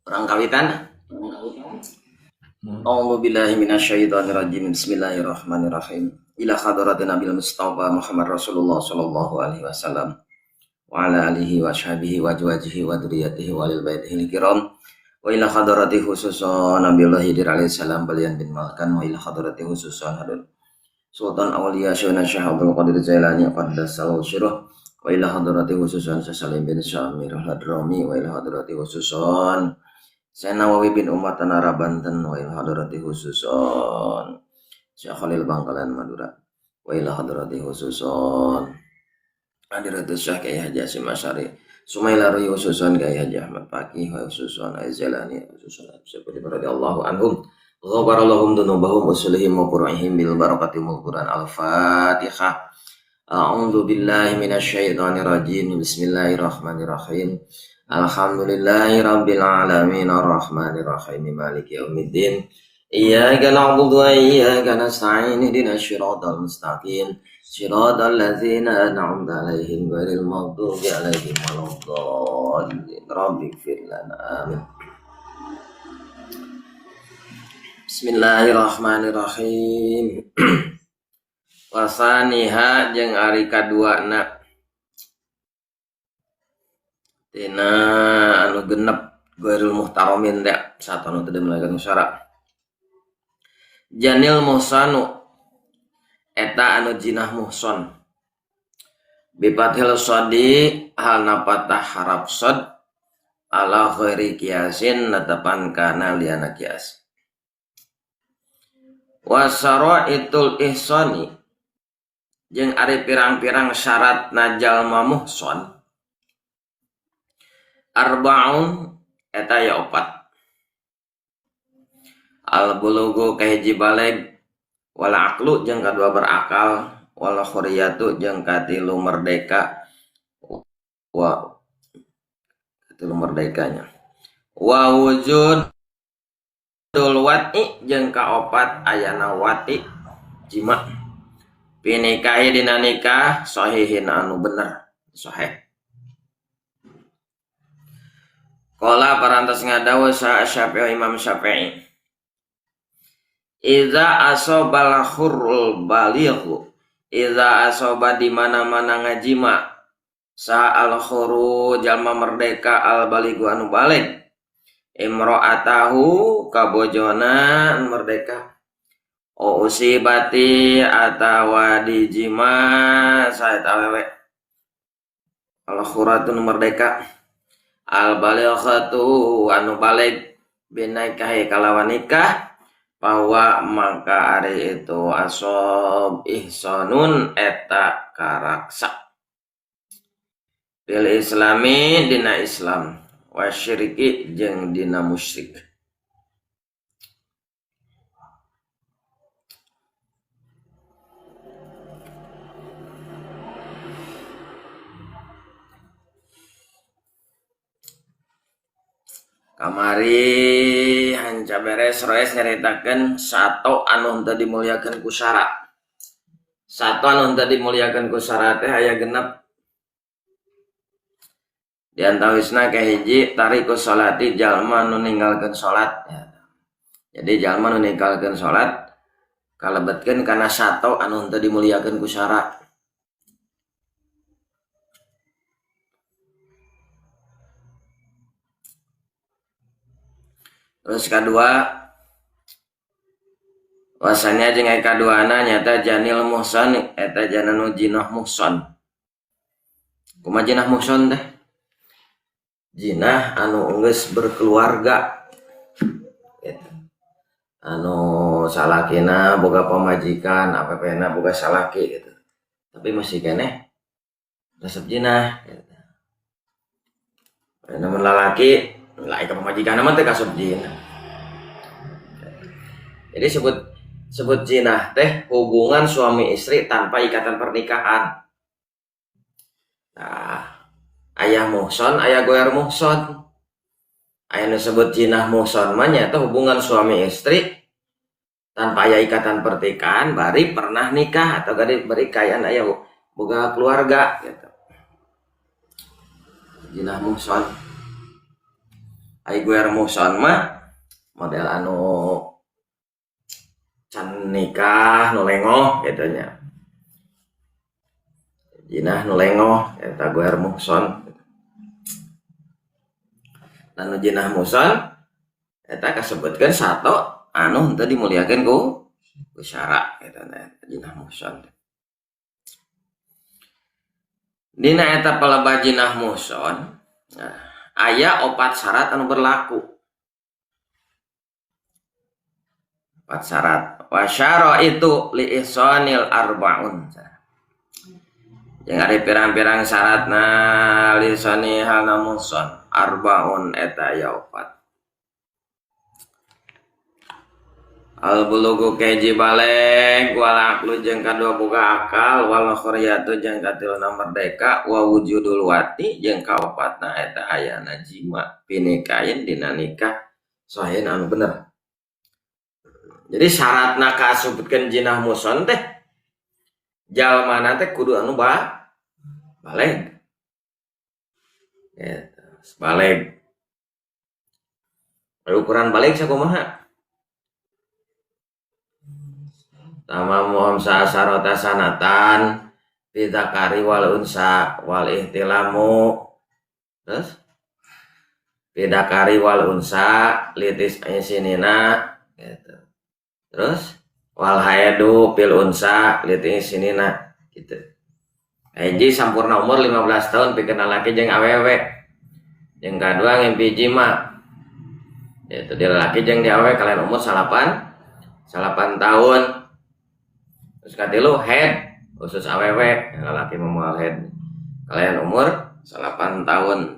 Orang kawitan. A'udzu billahi minasyaitonir rajim. Bismillahirrahmanirrahim. Ila hadratin Nabil Mustafa Muhammad Rasulullah sallallahu alaihi wasallam wa ala alihi wa sahbihi wa azwajihi wa dzurriyyatihi wa lil baitihi kiram. Wa ila hadrati khususan Nabiullah Hidir alaihi salam balian bin Malkan wa ila hadrati khususan Hadul Sultan Auliya Syaikhna Syekh Abdul Qadir Jailani qaddasallahu sirruh wa ila hadrati khususan Salim bin Syamir al-Hadrami wa ila hadrati khususan Syekh Nawawi bin Umar Tanara Banten wa ila hadrati khususan Syekh Khalil Bangkalan Madura wa ila hadrati khususan Hadiratus Syekh Kiai Haji Hasyim Asy'ari Sumaila Ruhi khususan Kiai Haji Ahmad Faqih wa khususan Aizalani khususan Syekh radhiyallahu anhum ghafarallahum dunubahum usulihim wa qur'ihim bil barakatimul Qur'an al-Fatihah. A'udzu billahi minasyaitonir rajim. Bismillahirrahmanirrahim. Alhamdulillahi rabbil alamin arrahmanir rahim maliki yaumiddin. Iyyaka na'budu wa iyyaka nasta'in ihdinas siratal mustaqim siratal ladzina an'amta 'alaihim ghairil maghdubi 'alaihim waladdallin. Rabbighfir lana amin. Bismillahirrahmanirrahim. Wasaniha jeung ari kaduana tina anu genep ghairul muhtaramin da satu anu teu melakukan syara. Janil muhsanu eta anu jinah muhson. Bipathil sadi halna patah harap sad ala ghairi qiyasin natapan kana liana qiyas. Wasaraitul ihsani jeung ari pirang-pirang syarat jalma muhson arbaun eta ya opat. Al bulugu kahiji baleg wala aqlu jeung kadua berakal wala khuriyatu jeung katilu merdeka wa katilu merdekanya wa wujud wati jeung kaopat ayana wati jima pinikahi dina nikah sahihin anu bener sahih. Qala parantos ngadawu sa Syafi'i Imam Syafi'i Iza asobal khurul balighu Iza asoba di mana-mana ngajima sa al khuru jalma merdeka al balighu anu balig imro'atahu kabojona merdeka o usibati atawa dijima saet awewe al khuratun merdeka al balighatu anu balig binikahi kalawan nikah bahwa maka ari itu asob ihsanun eta karaksa bil islami dina Islam wa syirki jeung dina musyrik. Kamari hanca beres roes nyaritakeun sato anu henteu dimuliakeun ku syara. Sato anu henteu dimuliakeun ku syara teh aya genep. Di antawisna kahiji tariku sholati jalma nu ninggalkeun salat. Jadi jalma nu ninggalkeun salat kalebetkeun kana sato anu henteu dimuliakeun ku syara. Terus kedua wasanya jeung aya kaduana nyata janil muhson eta jananu jinah muhson. Kumaha jinah muhson teh? Jinah anu geus berkeluarga gitu. Anu salakina boga pamajikan apapena boga salaki gitu. Tapi masih keneh resep jinah gitu. Namun lalaki lain ke pemajikan mah teh kasub jinah. Jadi sebut jinah teh hubungan suami istri tanpa ikatan pernikahan. Nah, ayah muhson, ayah goer muhson. Aya nu sebut jinah muhson mah nya teh hubungan suami istri tanpa aya ikatan pernikahan bari pernah nikah atau bari kayaan aya boga keluarga gitu. Jinah muhson. Ai guer muhson mah model anu can nikah nu lengoh gitu nya. Jinah nu lengoh eta guer muhson. Dan jinah muhson eta kasebutkeun sato anu henteu dimuliakeun ku syara eta jinah muhson. Dina eta palebah jinah muhson aya 4 syarat anu berlaku. 4 syarat. Wa syara itu li ihsanil arbaun. Yang ada pirang-pirang syaratna li ihsani halna muhson arbaun eta aya 4. Al bulugu keji baleg wal aqlu jeung kadua boga akal wal khuriyatu jeung katiluna merdeka wa wujudul wati jeung kaopatna eta ayana jima pinikain dina nikah sahin anu bener. Jadi syaratna kasebutkeun jinah muhson teh jalmana teh kudu anu baleg. Eta baleg. Ukuran baleg sakumaha? Tama muham sa'asarota sanatan bidakari wal unsa wal ihtilamu. Terus bidakari wal unsa litis sinina gitu. Terus wal haidu pil unsa litis sinina gitu. Hiji sampurna umur 15 tahun pikeun lalaki jeung awewe. Yang kadua ngimpi jima. Itu di lalaki jeung di awewe kalian umur 8 tahun. Terus katilu head khusus awewe lalaki memual head kalian umur 8 tahun.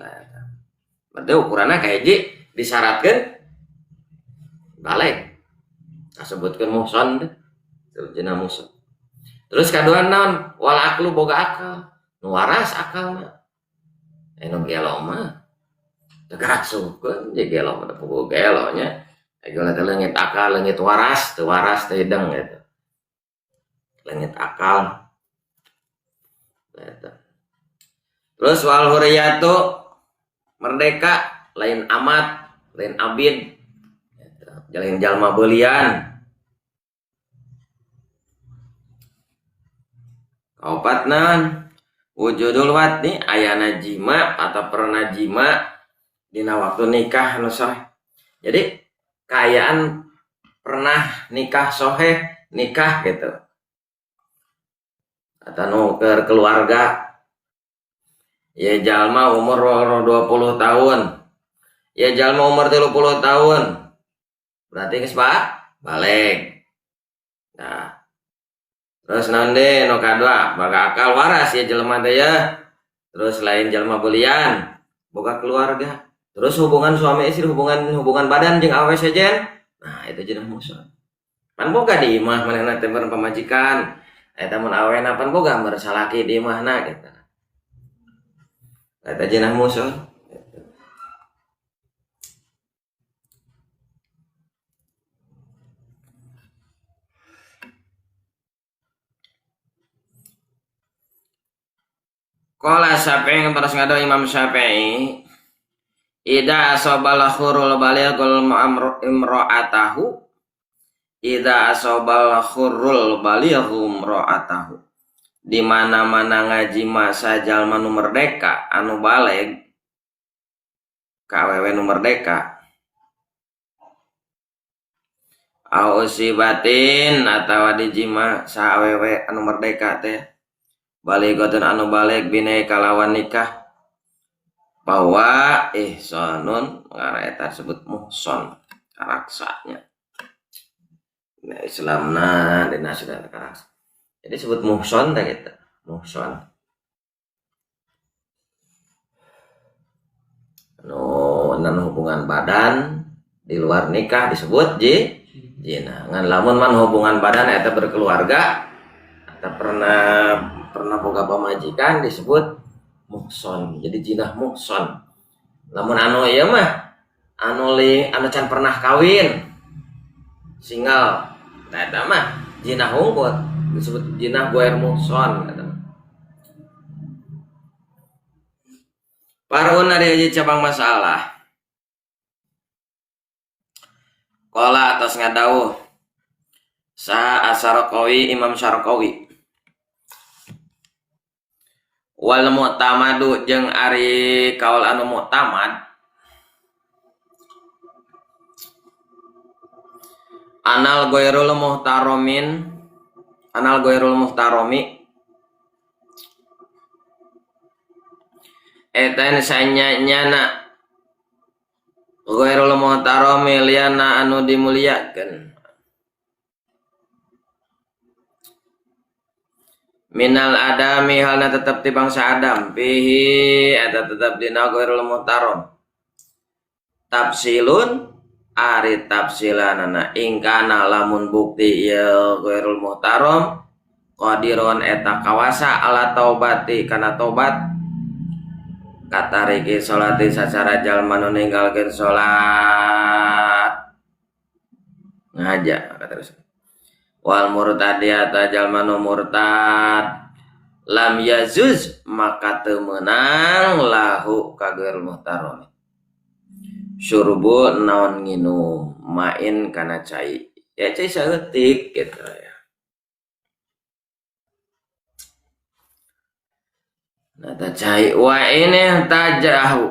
Berarti ukurannya kayak hiji disyaratkeun baleg kasebutkeun muhson teh jinah muhson. Terus kadua naon wal aqlu boga akal nu waras akalna anu gelo mah teu karasukeun je gelo mah boga gelo nya gelo teh leungit akal leungit waras teu hideung gitu. Leungit akal eta. Terus wal huriyatu merdeka lain amat lain abid lain jalma beulian. Kaopatna wujudul wati ayana jima atau pernah jima dina waktu nikah anu sah. Jadi kaayaan pernah nikah soheh nikah gitu. Atau ke keluarga ya jalma umur 20 tahun ya jalma umur 30 tahun berarti geus baleg. Nah terus nanti no kadua baga akal waras ya jelema teh ya. Terus lain jalma beulian boga keluarga. Terus hubungan suami istri hubungan badan jeung awewe sejen. Nah itu jinah muhson. Pan boga di imah manehna teh pamajikan. Eta mun awena pan boga salaki di imahna gitu. Eta jinah muhson. Qala Syafi'i terus ngado Imam Syafi'i ida asobal khurul balighul imra'atahu ida asobal khurul balighum ra'atahu di mana-mana ngaji masa jalma nu merdeka anu baleg ka awewe nu merdeka au sibatin atawa dijima sa awewe anu merdeka teh baligotun anu baleg bine kalawan nikah bahwa ihsanun ngara eta disebut muhson karaksanya. Nah Islamna dina sudah karaks. Jadi disebut muhson teh gitu. Muhson. Anu hubungan badan di luar nikah disebut jinah. Ngan lamun man hubungan badan eta berkeluarga atau pernah boga pamajikan disebut muhson. Jadi jinah muhson. Lamun anu ieu mah anu can pernah kawin single. Nah eta mah jinah hungkut disebut jinah guer muhson eta. Parun ada cabang masalah. Qala atas ngadawuh Sa Asy-Syarqawi Imam Syarqawi wal mu'tamadu jeung ari kaul anu mu'tamad anal ghairul muhtaromi eta sanyana ghairul muhtaromi liana anu dimuliakeun minal adami halna tetap di bangsa Adam fihi eta tetap dina ghairul muhtarom tafsilun ari tafsilanana ingkana lamun bukti ya ghairul muhtarom qadiron eta kawasa ala taubati kana tobat katariki sholati sacara jalma nu ninggalkeun salat ngaja kata wal murtadi ata jalma nu murtad lam yazuz maka teu meunang lahu ka ghairul muhtarom syurbu naon nginum main kana cai ya cai saeutik gitu ya. Nah ta cai wa ini tajahu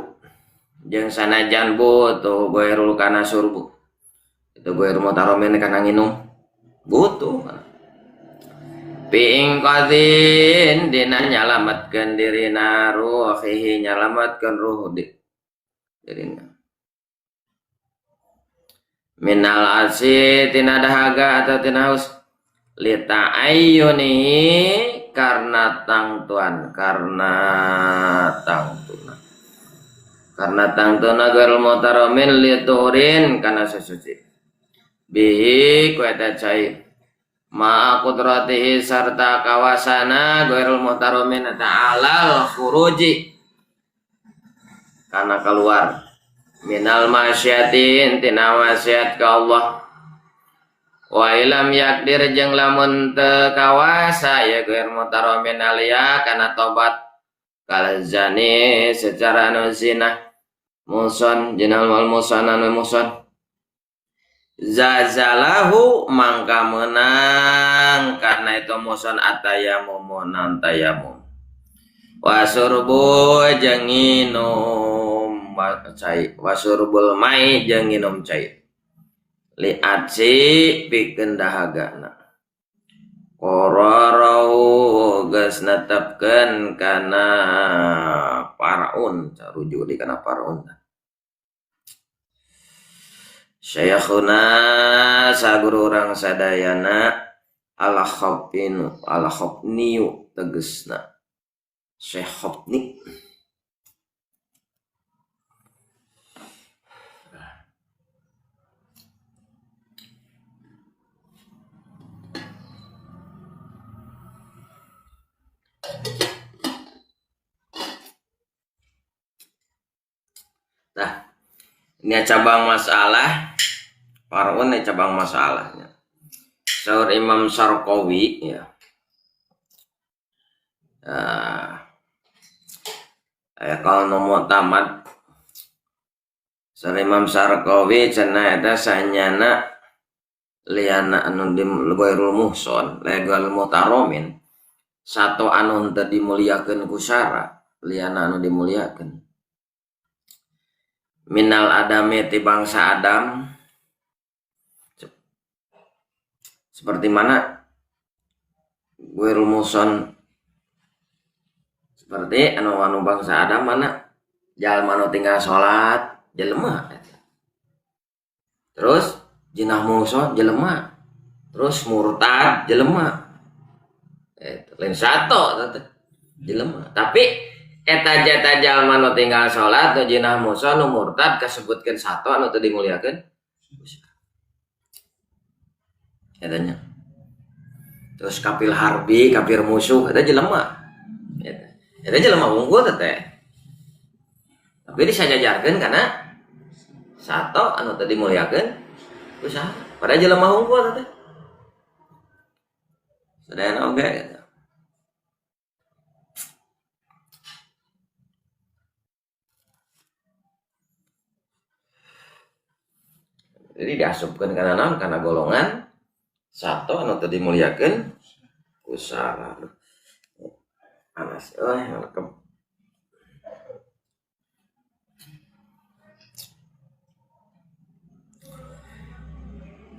jeung sanajan butuh ghairul kana syurbu itu ghairul muhtarom kana nginum butuh piing qadin dina nyalametkeun dirina ruhihi nyalametkeun ruh dirina minal asi tina dahaga atau tina haus lita ayyunihi karena tangtuan karena tangtuna ghairul muhtaromin liturin kana sesuci bihi ku eta cai ma qudratihi sarta kawasana ghairul muhtaromin ta'ala khuruji kana keluar minal masyiatin tina maksiat ka Allah wa ilam yakdir jeung lamun teu kawasa ya ghair mutaromin alia kana tobat kal zani secara anu zina muson jenal wal muson anu muson zazalahu mangka menang karena itu muson atayamum tayamum wasurbu jeung nginum cai wasurbul mai jeung nginum cai li aci pikeun dahagana qararau geus netepkeun kana paraun rujuk di kana paraun Syekhuna saguru urang sadayana ala khopniu tegesna Syekh Khopni Nah, ini cabang masalah, paraun ini cabang masalahnya. Saur Imam Syarqawi ya. Kalau nomor tamat, saur Imam Syarqawi cenah eta sanyana liana anu di ghairul muhson, ghairul muhtaromin. Satu anu teu dimuliakeun ku syara, liana anu dimuliakeun. Minal adami ti bangsa Adam seperti mana ghairul muhson seperti anu bangsa Adam mana jalma anu tinggal salat jelema terus jinah muhson jelema terus murtad jelema lain satu jelema tapi eta jata jalma nu tinggal salat atau jinah muhson nu murtad kasebutkeun satu anu teu dimuliakeun etanya terus kafir harbi kafir musuh eta jelema eta jelema unggul teh tapi disajajarkeun kana satu anu teu dimuliakeun usaha pada jelema unggul teh sadayana oge gitu. Jadi diasupkeun kana naon kana golongan satu anu teu dimuliakeun ku sara. Panas ngalekep.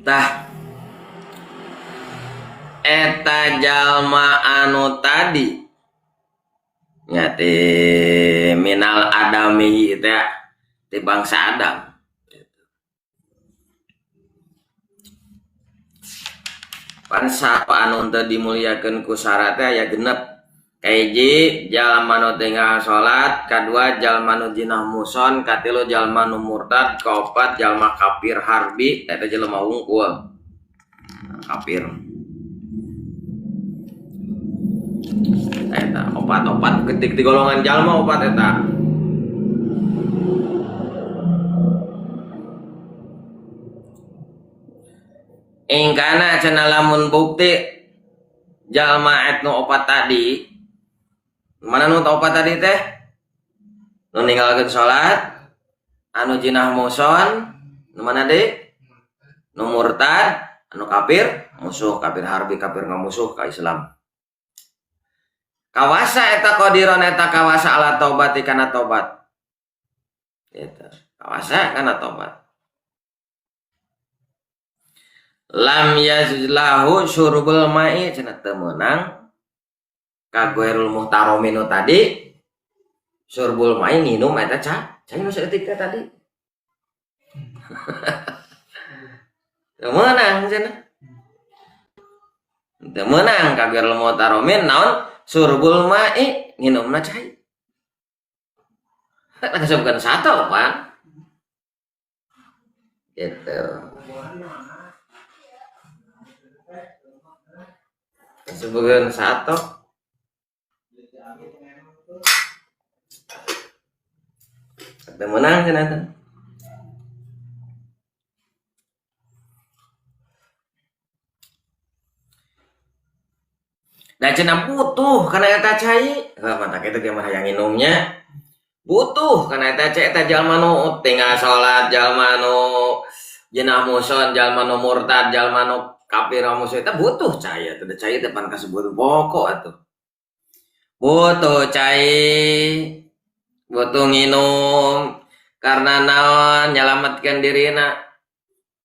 Tah eta jalma anu tadi nyati minal adami teh di bangsa Adam. Pansa anu teu dimuliakeun ku syarat teh aya genep. Kahiji jalma nu tinggal salat, kadua jalma nu jinah muson, katilu jalma nu murtad, kaopat jalma kafir harbi, eta jelema wungkul. Kafir. Eta opat-opat ketik di golongan jalma opat eta. Ingkana cenah lamun bukti jalma etnu opat tadi, mana nu opat tadi teh? Nu ninggalkeun salat, anu jinah muson, nu mana deui? Nu murtad, anu kafir, musuh kafir harbi, kafir ngamusuh ka Islam. Kawasa eta qadiron eta kawasa ala taubati kana tobat. Eta kawasa kana tobat. Lam yazlahu syurbul ma'i cenah teu meunang ka ghairul muhtaraminu tadi syurbul ma'i nginum eta cai nu saeutik teh tadi. Teu meunang cenah. Teu meunang ka ghairul muhtaramin naon syurbul ma'i nginumna cai. Eta kasebutkeun sato, Pak. Gitu. Sebagian satu ada menang cenah. Da cenah butuh kana eta cai. Mantap eta ge mah hayang nginumnya. Butuh kana eta cai eta jalma nu tinggal salat, jalma nu jenah muson, jalma nu murtad, jalma nu kafir musuh eta butuh cai atuh. Da cai teh pan kasebut pokok atuh. Butuh cai, butuh nginum karena naon nyalametkeun dirina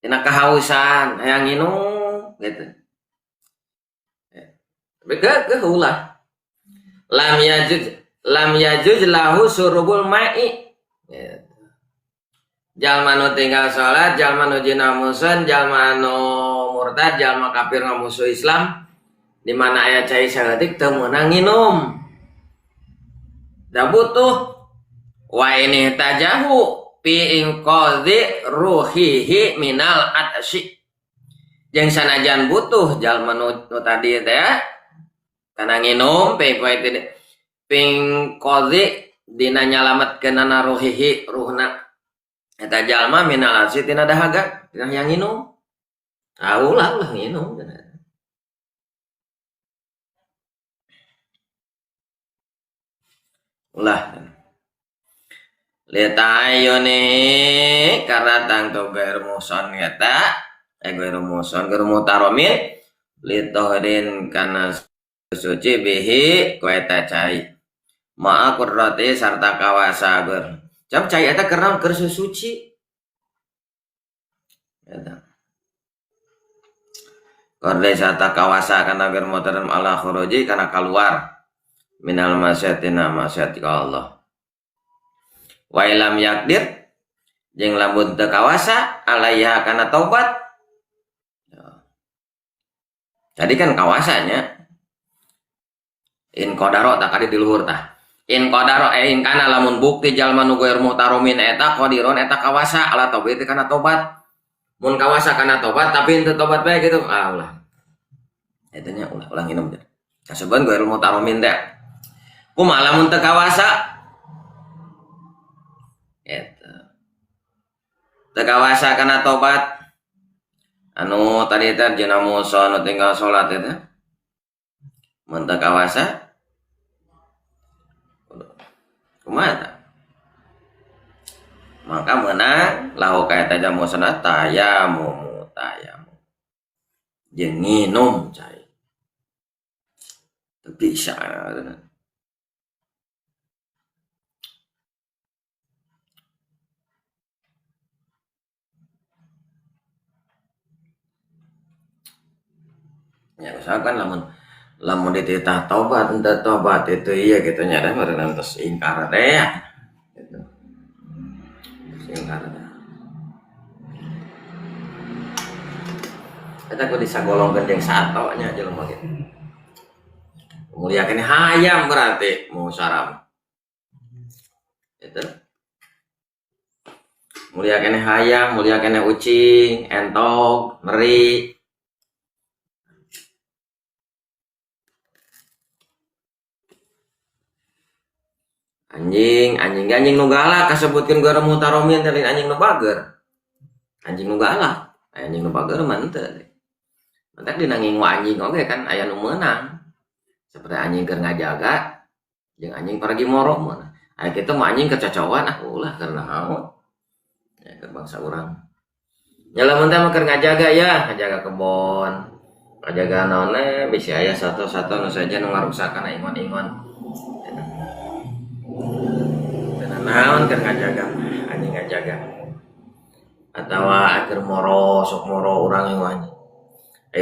tina kahausan, hayang nginum gitu. Tapi geuh ulah. Lam yajuj lahu surubul ma'i. Gitu. Jalma nu tinggal salat, jalma nu jinah muson, jalma nu murtad, jalma kafir ngamusuh Islam, di mana aya cai saeutik teu meunang nginum. Da butuh wa ini tajahu fi inqadhi ruhihi minal atsi. Jeung sanajan butuh jalma nu tadi teh kana nginum pingqadhi dina nyalametkeunana ruhihi ruhna. Eta jalma minal atsi tina dahaga, tina yang nginum. Ulah nginum. Ulah. Lita ayuni karena tangtu gair muson eta, gair muson gair mutaromin litohrin kana suci bihi ku eta cai. Ma'a qudrati sarta kawasa gur. Jam cai eta keur keur suci. Eta. Korde sarta kawasa kana gair mutarom ala khuruji kana keluar minal masyatina masyati ka Allah. Wa ilam yakdir jeung lamun teu kawasa alaiha kana taubat. Tadi kan kawasanya in qadaro tak kadi di luhur tah. In qadaro in kana lamun bukti jalma nu ghair muhtaromin eta qadiron eta kawasa ala taubat kana tobat. Mun kawasa kana tobat tapi henteu tobat bae gitu. Ulah. Eta nya ulah nginum teh. Kaseban ghair muhtaromin teh. Kumaha lamun teu kawasa? Eta. Teu kawasa kana tobat. Anu tadi teh jenah muson nu tinggal salat eta. Mun teu kawasa kumaha tah? maka menang lahu ka eta jamosna tayamu jeung nginum cai teu bisa ya usahakan lamun dititah tobat entah tobat itu iya gitu nya dah meureun tos ingkar teh ya gitu ingkar teh eta kudu disagolongkeun jeung sato nya jelema gitu muliakeun hayam berarti mau saram itu muliakeun hayam muliakeun ucing entok meri anjing nu galak kasebutkeun guru mutaromin teh anjing nu bager anjing nu galak anjing nu bager mah teu mantak dina ngingu anjing oge kan aya nu meunang seperti anjing keur ngajaga jeung anjing pergi moro mah aya kitu mah anjing kecocokan ulah keur naon ya keur bangsa urang nya lamun teh mah keur ngajaga ya ngajaga kebon ngajaga naon bisi aya satu-satu nu saja nu ngaruksakan ingon-ingon naon keur ngajaga anjing ngajaga atawa keur moro sok moro urang yang anjing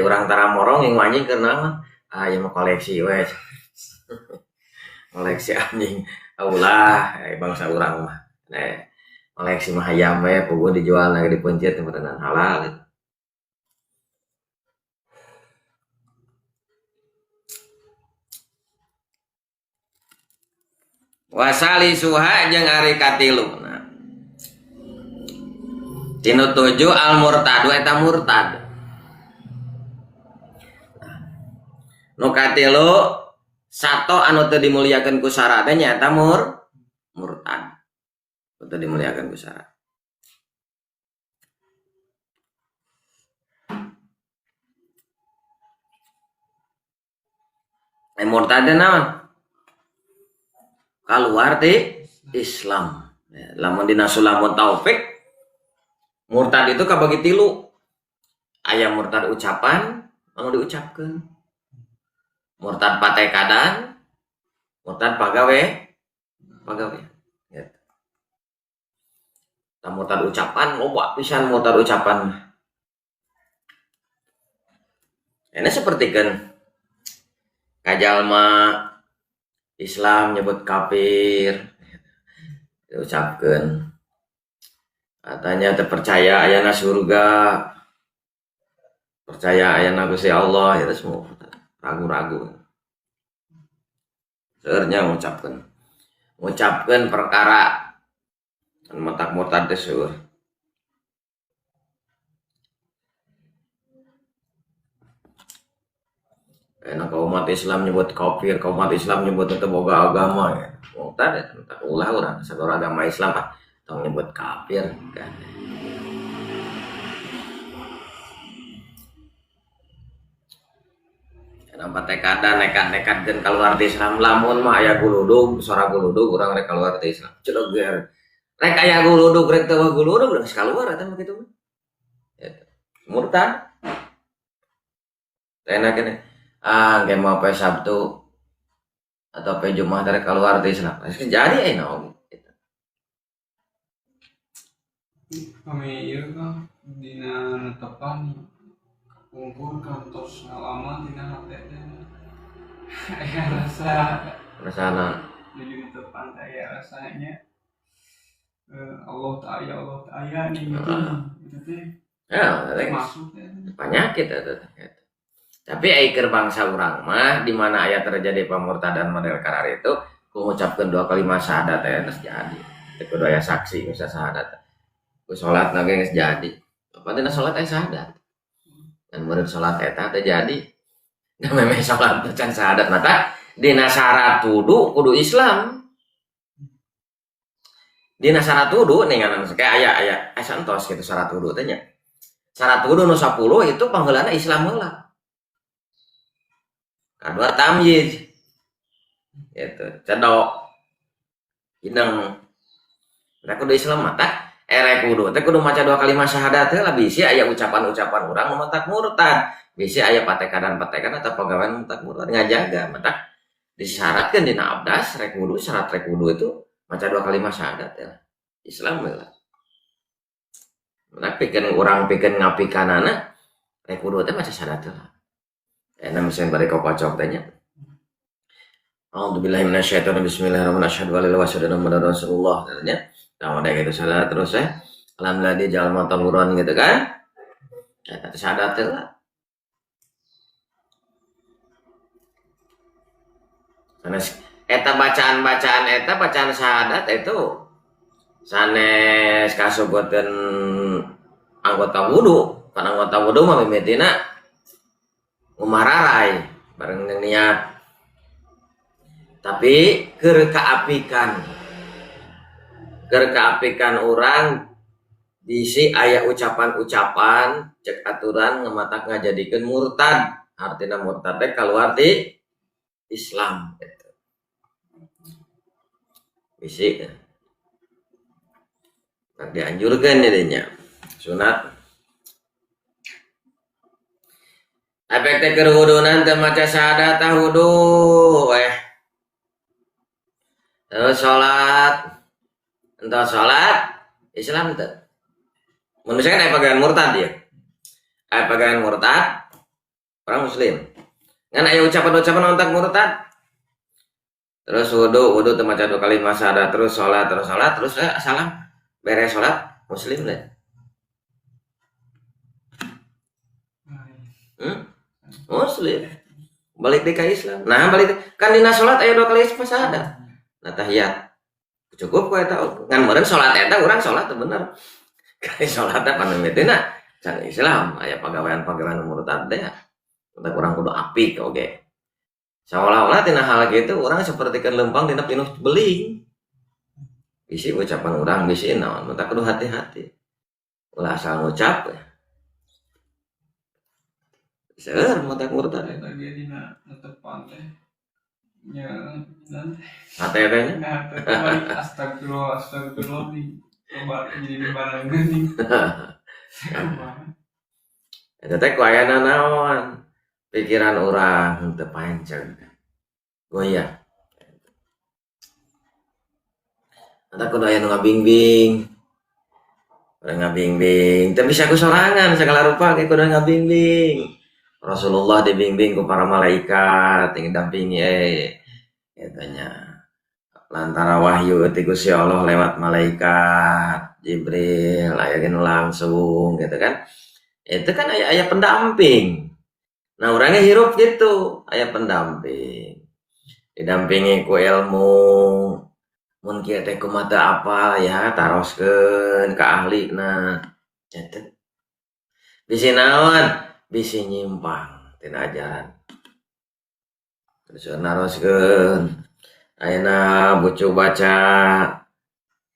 urang tara moro yang anjing keur naon ieu mah koleksi we koleksi anjing ulah bangsa urang mah koleksi mah hayam we puguh dijual lagi dipencet beneran halal wasali suha jeung ari katilu nah tinu 7 al murtad eta murtad nu katilu sato anu teu dimuliakeun ku syarat nya eta murtad teu dimuliakeun ku syarat murtad naon keluar di Islam ya, lamun dina sulamun taufik murtad itu kabagi tilu aya murtad ucapan anu diucapkeun murtad patekadan murtad pagawe gitu. Murtad ucapan loba pisan murtad ucapan ini sepertikeun kajalma Islam nyebut kafir diucapkeun katanya terpercaya ayana surga percaya ayana Gusti Allah itu semua ragu-ragu seurnya ngucapkeun perkara matak murtad teh seur enak umat Islam nyebut kafir, umat Islam nyebut itu boga agama ya. Murtad ya, tak ulah urang satu agama Islam ah, tong nyebut kafir kan. Nampak tekadan nekat-nekatkeun kaluar ti Islam lamun mah aya guludug, suara guludug urang rek kaluar ti Islam. Cedoger. Rek aya guludug rek teu guludug urang kaluar eta mah kitu. Murtad. Enak kene. Kayak mau pe Sabtu atau pe Jumat dari keluar dari Islam jadi naon kami ieu kan dina netepan kumpul kantos ngalaman dina hate aya rasana jadi netepan aya rasanya Allah ta'ala nih gitu teh ya masuk penyakit eta tapi aikir bangsa urang mah di mana aya terjadi pemurtadan model karar itu mengucapkan 2 kalimat syahadat teh geus jadi teu kudu aya saksi geus syahadat ku salat nage geus jadi patina salat aya syahadat dan murid salat eta teh jadi da memeh salat can syahadat mata dina syarat kudu Islam dina syarat wudu ninganan kayak aya santos kitu syarat wudu teh nya syarat wudu nu 10 itu panggeulana Islam heula kedua tamyiz gitu cedok inang mereka udah Islam mata Rek wudu teh kudu maca 2 kalimat syahadat teh lah bisi aya ucapan-ucapan urang nu mentak murtad. Bisi aya patekadan-patekadan atau pagawean mentak murtad ngajaga mentak disyaratkeun dina abdas rek wudu syarat rek wudu itu maca 2 kalimat syahadat ya. Islam lah. Mentak pikeun urang pikeun ngapikanana rek wudu teh maca syahadat lah. Enak mesin bari kopacok teh nya. A'udzubillahi minasyaitonir bismillahirrahmanirrahim asyhadu an la ilaha illallah muhammadar rasulullah katanya. Nah, ada gitu salah terus ya. Alhamdulillah dia jalan mata buruan gitu kan. Ya, kata syahadat lah. Sanes eta bacaan-bacaan eta bacaan syahadat itu sanes kasubuteun anggota wudu. Kan anggota wudu mah mimitina ngumararai bareng niat. Tapi keur kaapikan orang bisi aya ucapan-ucapan cek aturan ngamatak ngajadikeun murtad. Artina murtad teh kaluar ti Islam gitu. Bisi tak dianjurkeun dinya sunat. Efek teh keur wudunan teu maca syahadat tah wudu terus salat entah salat Islam teh manusia kan aya pagawean murtad ya. Aya pagawean murtad orang muslim. Ngan aya ucapan-ucapan ontak murtad. Terus wudu teu maca 2 kalimat syahadat terus salat terus salam beres salat muslim deh. Muslim. Balik deui ka Islam. Nah, balik kan dina salat aya 2 kali syahadat. Nah tahiyat cukup ku eta ngan meureun salat eta urang salat teh bener. Kali salat teh panemitina can Islam aya pagawean-pagawean murtad teh. Udah urang kudu apik oge. Seolah-olah tina hal kitu urang sapertikeun lempang dina pinuh beling. Bisi ucapan urang bisi naon mata kudu hati-hati. Ulah asal ngucap. Seueur mata murtad lagi dina netepan teh nya nanti hati teh nah balik astagfirullah nih coba jadi dibarengkeun nih. Eta teh ku aya naon pikiran urang teu paenceg goyah. Eta kudu aya nu ngabingbing. Urang ngabingbing teu bisa ku sorangan sagala rupa ge kudu ngabingbing. Rasulullah dibimbing ku para malaikat yang dampingi katanya lantara wahyu ti Gusti Allah lewat malaikat Jibril ayakeun langsung gitu kan. Itu kan aya pendamping. Nah orangnya hirup gitu aya pendamping didampingi ku ilmu mun kieu teh kumaha teu apal ya taroskeun ka ahlina eta bisi naon bisi nyimpang tina ajaran terus naroskeun ayeuna bucu baca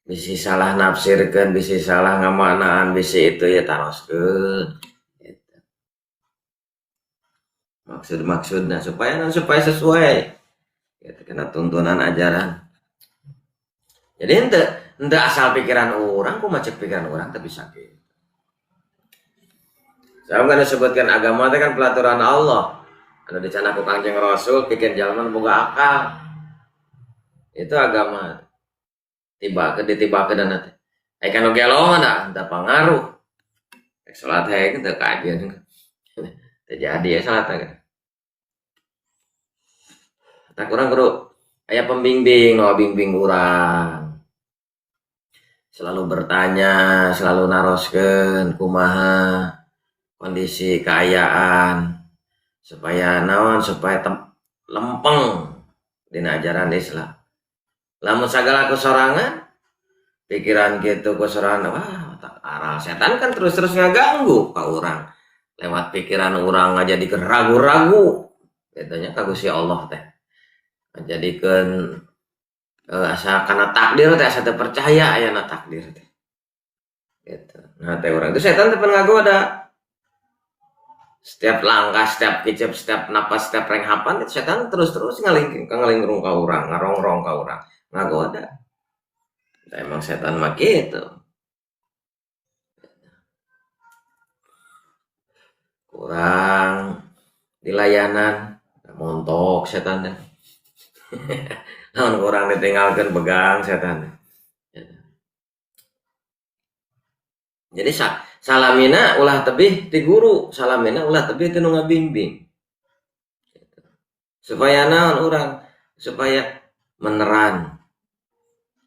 bisi salah nafsirkeun bisi salah ngamaknaan bisi itu ya taroskeun gitu. Maksudnya supaya sesuai gitu kena tuntunan ajaran. Jadi ente asal pikiran orang ku macet pikiran orang tapi sakit. Saya kan disebutkan agama itu kan pelaturan Allah. Anu dicana ku Kangjeng Rasul bikin jalan boga akal. Itu agama. Ditibakeun dan teh. Kan oge lo mana da pangaruh. Salat hae teu kajian. Teu jadi ya salat kan. Tak kurang kudu aya pembimbing, no bimbing urang. Selalu bertanya, selalu naroskeun kumaha kondisi keayaan supaya naon supaya lempeng dina ajaran Islam. Lamun sagala kusorangan pikiran gitu kusorangan wah tak aral setan kan terus ngaganggu ka urang lewat pikiran urang ngajadikeun ragu-ragu katanya ka Gusti Allah teh ngajadikeun asa kana takdir teh asa teu percaya aya na takdir teh gitu. Nah teh urang itu setan teh ngagoda. Setiap langkah, setiap kicep, setiap napas, setiap renghapan itu setan terus ngalingrung ka urang, ngarongrong ka urang, ngagoda. Emang setan mah gitu. Urang di layanan montok setan teh. Namun urang ditinggalkeun begang setan. Jadi salamina ulah tebih ti guru, salamina ulah tebih ti nu ngabimbing. Supaya naon urang, supaya meneran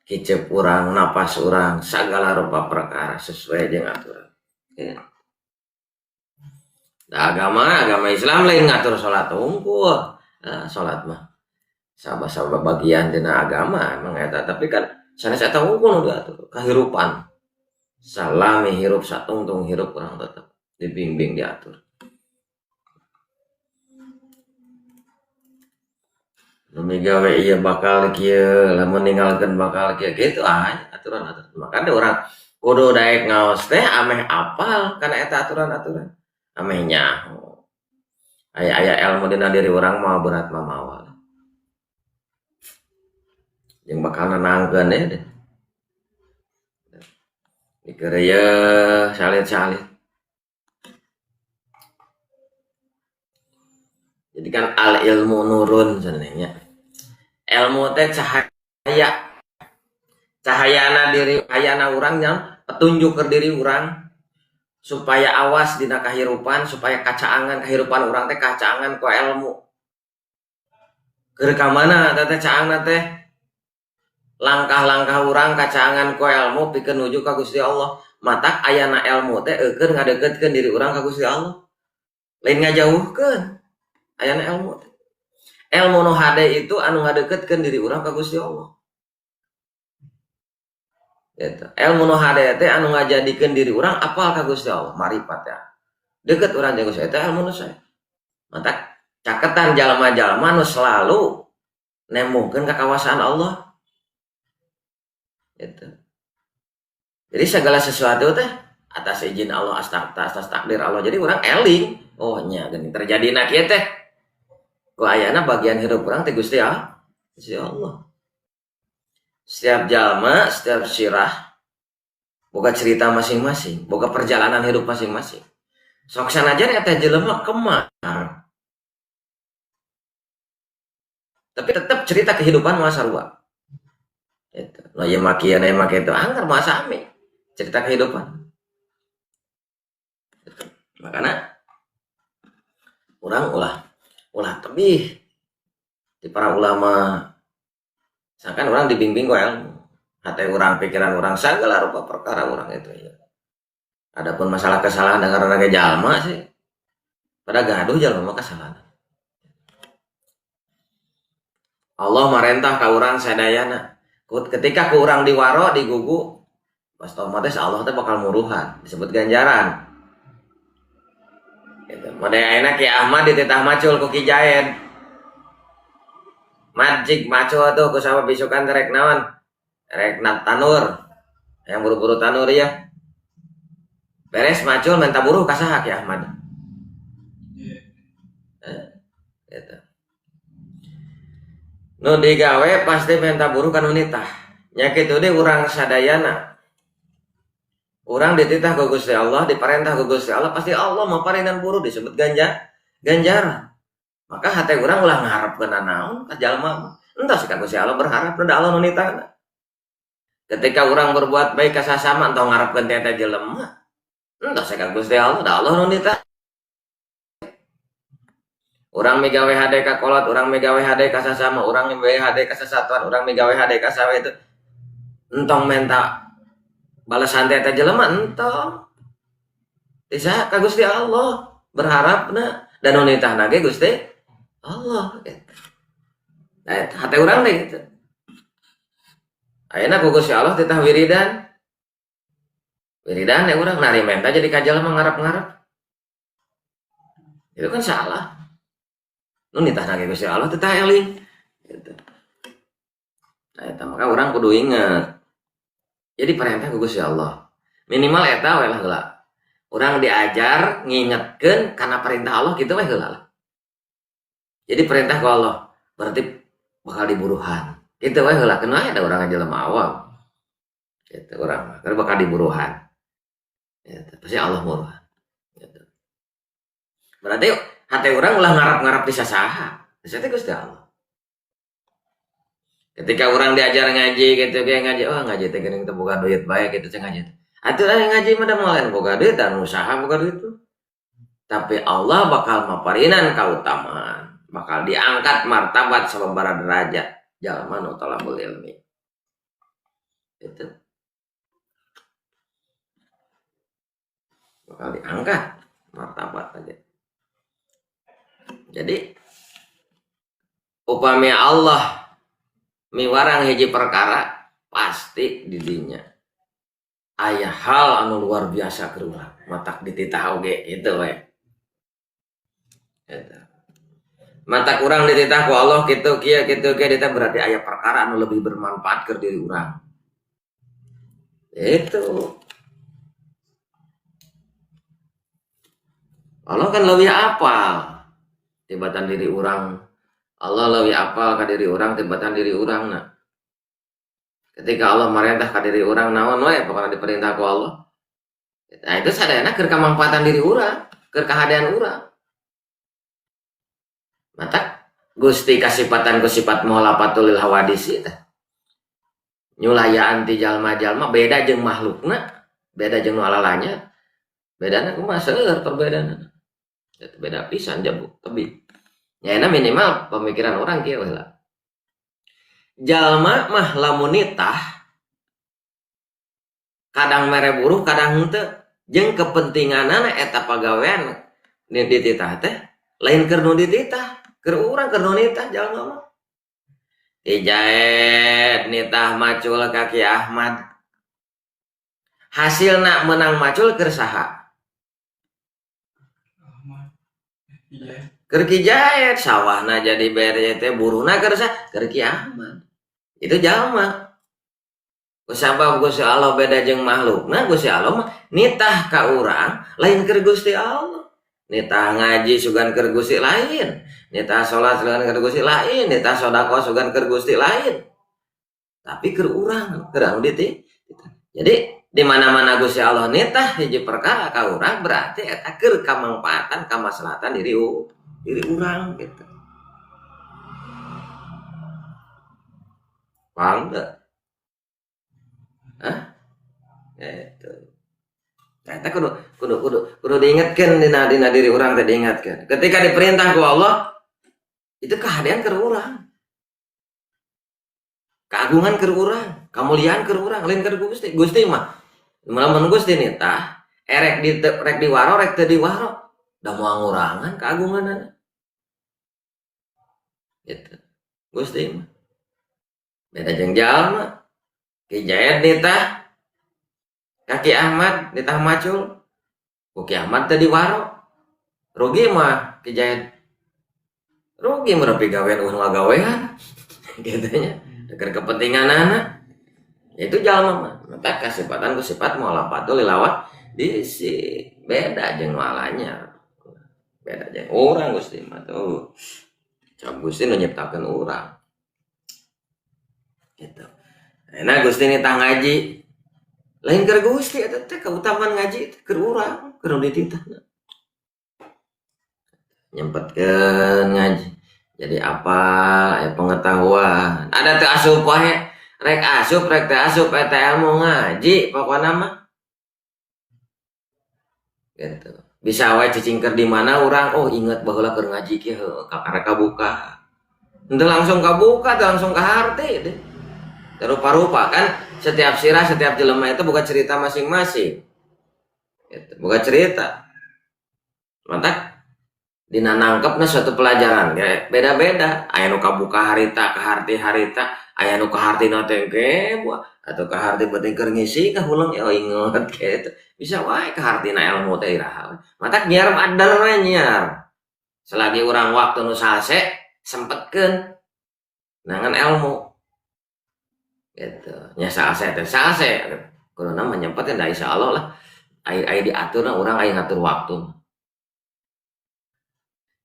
kicep urang, napas urang, sagala rupa perkara sesuai jeung aturan. Ya. Da agama Islam lain ngatur salat unggul. Nah, salat mah sabab bagian dina agama emang eta, tapi kan sanes eta unggul nu diatur kahirupan. Salami hirup satungtung hirup orang tetap dibimbing diatur. Demi gawe iya bakal kieu, lamun ninggalkeun bakal kieu gitu aturan. Maka ada orang kudu daek ngaos teh ameh apal kana eta aturan-aturan. Ameh nyaho. Aya ilmu dina diri orang mah berat mah mawal. Jeung bakal nanangkeun deh. Dikereya salit-salit. Jadi kan al ilmu nurun sebenarnya. Ilmu teh cahayana diri ayana urang nya petunjuk ke diri urang supaya awas dina kahirupan, supaya kacaangan kahirupan urang teh kacaangan ku ilmu. Keur ka mana teh caangna teh langkah-langkah urang kacaangan ku ilmu pikeun nuju ka Gusti Allah. Matak ayana ilmu teh eukeun ngadeukeutkeun diri urang ka Gusti Allah. Lain ngajauhkeun ayana ilmu teh. Ilmu nu hade itu anu ngadeukeutkeun diri urang ka Gusti Allah. Gitu. Ilmu nu hade teh anu ngajadikeun diri urang apal ka Gusti Allah, marifat ya. Deukeut urang jeung Gusti Allah teh ilmu nu sae. Matak caketan jalma-jalma nu selalu nemungkeun ka kawasan Allah. Gitu. Jadi segala sesuatu teh atas izin Allah, atas takdir Allah. Jadi orang eling, oh nya geuning terjadina kieu teh. Ku ayana bagian hidup urang teh Gusti Allah. Setiap jalma, setiap sirah boga cerita masing-masing, boga perjalanan hidup masing-masing. Sok sanajan eta jelema kemar. Tapi tetap cerita kehidupan mah sarua. Itu. Nah, ya makian itu angker masa ame cerita kehidupan. Itu. Makanya orang ulah tebih di para ulama. Misalkan orang dibimbing ku ilmu. Hati orang, pikiran orang, segala rupa perkara orang itu ya. Adapun masalah kesalahan dengan orang jalma sih. Pada gaduh jalma kesalahan. Allah marentah ka urang sadayana. Ketika ku urang diwaro digugu, pas otomatis Allah teh bakal muruhan, disebut ganjaran. Gitu. Mode ayeuna Ki Ahmad dititah macul ku Ki Jaen. Majik macul tuh ku sama bisukan rek naon? Rek tanur. Yang buru-buru tanur ya. Beres macul minta buruh ka saha Ki Ahmad? Gitu. Nu digawe pasti minta buruh kan nitah. Nya kitu deui urang sadayana. Urang dititah ku Gusti Allah, diperintah ku Gusti Allah, pasti Allah maparingan buruh disebut ganjaran. Maka hati urang ulah ngarepkeun naon ka jalma. Entah sih ka Gusti Allah berharap da Allah nu nitahna. Ketika urang berbuat baik ka sasama entah ngarepkeun teh eta jelema. Entah sih ka Gusti Allah da Allah nu nitah. Urang migawe hade ka kolot, urang migawe hade ka sasama, urang migawe hade ka sasatuan, urang migawe hade ka sawe itu. Entong menta balasan teh eta jelema entong. Bisa ka Gusti Allah berharapna dan nu nitahna ge Gusti Allah. Nah, hate urang teh gitu. Ayeuna ku Gusti Allah titah wiridan. Wiridan ya urang nari menta jadi ka jelema ngarep-ngarep. Itu kan salah. Nu nitahna ge Gusti Allah titah eling gitu. Nah, eta maka urang kudu inget. Jadi perintah ku Gusti Allah. Minimal eta we lah heula. Urang diajar ngingetkeun kana perintah Allah kitu we heula. Jadi perintah ku Allah berarti bakal diburuhan. Kitu we heula keun aya da urang jelema awam. Gitu urang mah bakal diburuhan. Gitu. Pasti Allah muruhan. Gitu. Berarti hati orang ulah ngarap-ngarap di sasaha. Saya Gusti Allah. Ketika orang diajar ngaji gitu kayak ngaji, oh ngaji teh geuning teu boga duit bae gitu ceng ngaji. Atuh ngaji mah da moal boga duit dan usaha boga duit tuh. Tapi Allah bakal maparinan kautamaan, bakal diangkat martabat sababaraha derajat jalma nu talabul ilmi. Itu bakal diangkat martabat aja. Jadi upami Allah miwarang hiji perkara pasti didinya aya hal anu luar biasa keur urang matak dititah oge gitu we. Gitu. Matak urang dititah ku Allah kitu kieu eta berarti aya perkara anu lebih bermanfaat keur diri urang. Itu Allah kan lebih apal tibatan diri urang. Allah lebih apal ka diri urang tibatan diri urang na. Ketika Allah merintah ka diri urang naon we pokona diperintah ku Allah. Nah itu sadayana keur kamanfaatan diri urang, keur kahadean urang. Mata Gusti kasipatan ku sifat muhalafatul lil hawadis teh. Nyulayaan ti jalma-jalma beda jeung makhlukna, beda jeung nu alalanya. Bedana kumaha seueur perbedaanna. Beda pisan jabu tapi nyaina minimal pemikiran orang kieu lah. Jalma mah lamun nitah kadang mere buruh kadang henteu jeung kepentinganana eta pagawean dititah teh lain keur nu dititah, keur urang keur nu nitah jalma mah. Ijaet nitah macul kaki Ahmad. Hasilna menang macul keur saha? Keur Ki Jaet, sawahna jadi bere teh buruhna keur saha? Keur Ki Ahmad. Itu jalma. Kusabab Gusti Allah beda jeung makhlukna, Gusti Allah mah nitah ka urang lain keur Gusti Allah. Nitah ngaji sugan keur Gusti lain, nitah salat sugan keur Gusti lain, nitah sedekah sugan keur Gusti lain. Tapi keur urang, keur anu dititah. Jadi di mana-mana Gusti Allah nitah hiji perkara ka urang berarti eta keur kamangpaatan kamaslahatan diri urang gitu. Paham enggak? Hah? Itu. Eta kudu diingatkeun dina diri urang teh diingatkeun. Ketika diperintah ku Allah itu kahadean keur urang. Keagungan keur urang, kamuliaan keur urang, lain keur Gusti. Gusti mah mun Gusti nitah rek diwaro rek teu diwaro da moal ngurangan keagunganana. Gitu. Gusti mah beda jeung jalma. Ki Jaet nitah Kaki Ahmad nitah macul. Ki Ahmad teu diwaro. Rugi mah Ki Jaet. Rugi mah nepi gawean ngagawean. Gitu nya. Keur kepentinganana. Itu jalma mah. Mata kasipatan ku sifat muhalafatul lil hawadis. Beda jeung walanya. Beda jeung urang Gusti mah tuh. Cak Gusti nu nyiptakeun urang. Gitu. Nah Gusti nitah ngaji lain keur Gusti eta teh kautamaan ngaji keur urang keur dititahna. Nyempetkeun ngaji. Jadi apa pengetahuan. Ada teu asup wae rek asup rek teu asup eta ilmu ngaji pokona mah. Gitu. Bisa wae cicingker di mana urang inget baheula keur ngaji kieu karek kabuka. Henteu langsung kabuka, teu langsung ka harti deh. Rupa-rupa kan setiap sirah setiap jelema itu buka cerita masing-masing. Gitu, buka cerita. Mantap. Dina nangkepna suatu pelajaran kayak beda-beda. Aya nu kabuka harita ka harti harita, aya nu ka hartina teh atau ka harti penting keur ngisi ka hulang inget gitu. Bisa wae ka hartina ilmu teh iraha. Mantap nyiar adal we nyiar. Selagi urang waktu nu sase sempetkeun nangan ilmu. Gitu. Nya sase teh sase. Kuduna mah nyempetkeun da insyaallah lah. Ai diaturna urang ai ngatur waktu.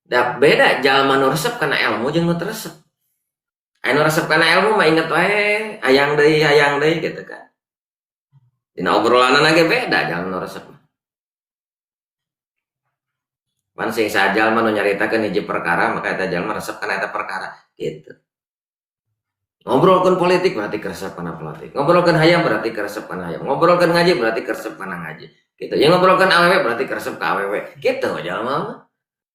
Da beda jalma nu resep kana ilmu jeung nu teu resep. Anu resep kana ilmu mah inget wae, hayang deui gitu kan. Dina obrolanna ge beda jalma nu resep. Pan sing sajalma nu nyaritakeun hiji perkara maka eta jalma resep kana eta perkara gitu. Ngobrolkeun politik berarti keresep kana politik. Ngobrolkeun hayam berarti keresep kana hayam. Ngobrolkeun ngaji berarti keresep kana ngaji. Gitu. Ya ngobrolkeun awewe berarti keresep ka awewe. Gitu jalma mah.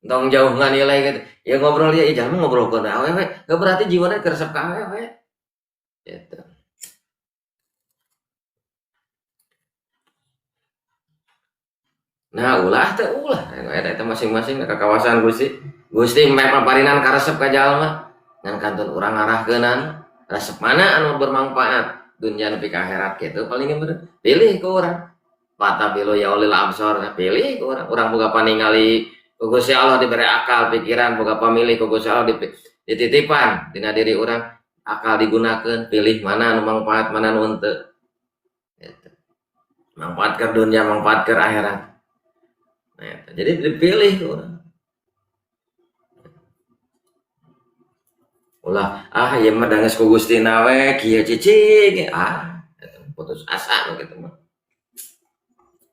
Tong jauh nganilai gitu. Ya ngobrol ya jalma ngobrolkeun awewe, gak berarti jiwana keresep ka awewe. Gitu. Nah ulah teh ulah eta masing-masing ka kawasan Gusti maparinan karesep ka jalma ngan kantun urang ngarahkeunan resep mana anu bermanfaat dunia nepi ka akhirat kitu paling bener pilih ku urang patabilu ya ulil absar pilih ku urang boga paningali ku Gusti Allah diberi akal pikiran boga pamilih ku Gusti Allah dititipan dina diri urang akal digunakeun pilih mana anu manfaat mana anu henteu gitu. Manfaat ke dunia manfaat ke akhirat. Nah, jadi dipilih orang. Ulah ya mah danges ku Gusti nawe kieu cicing putus asa gitu mah.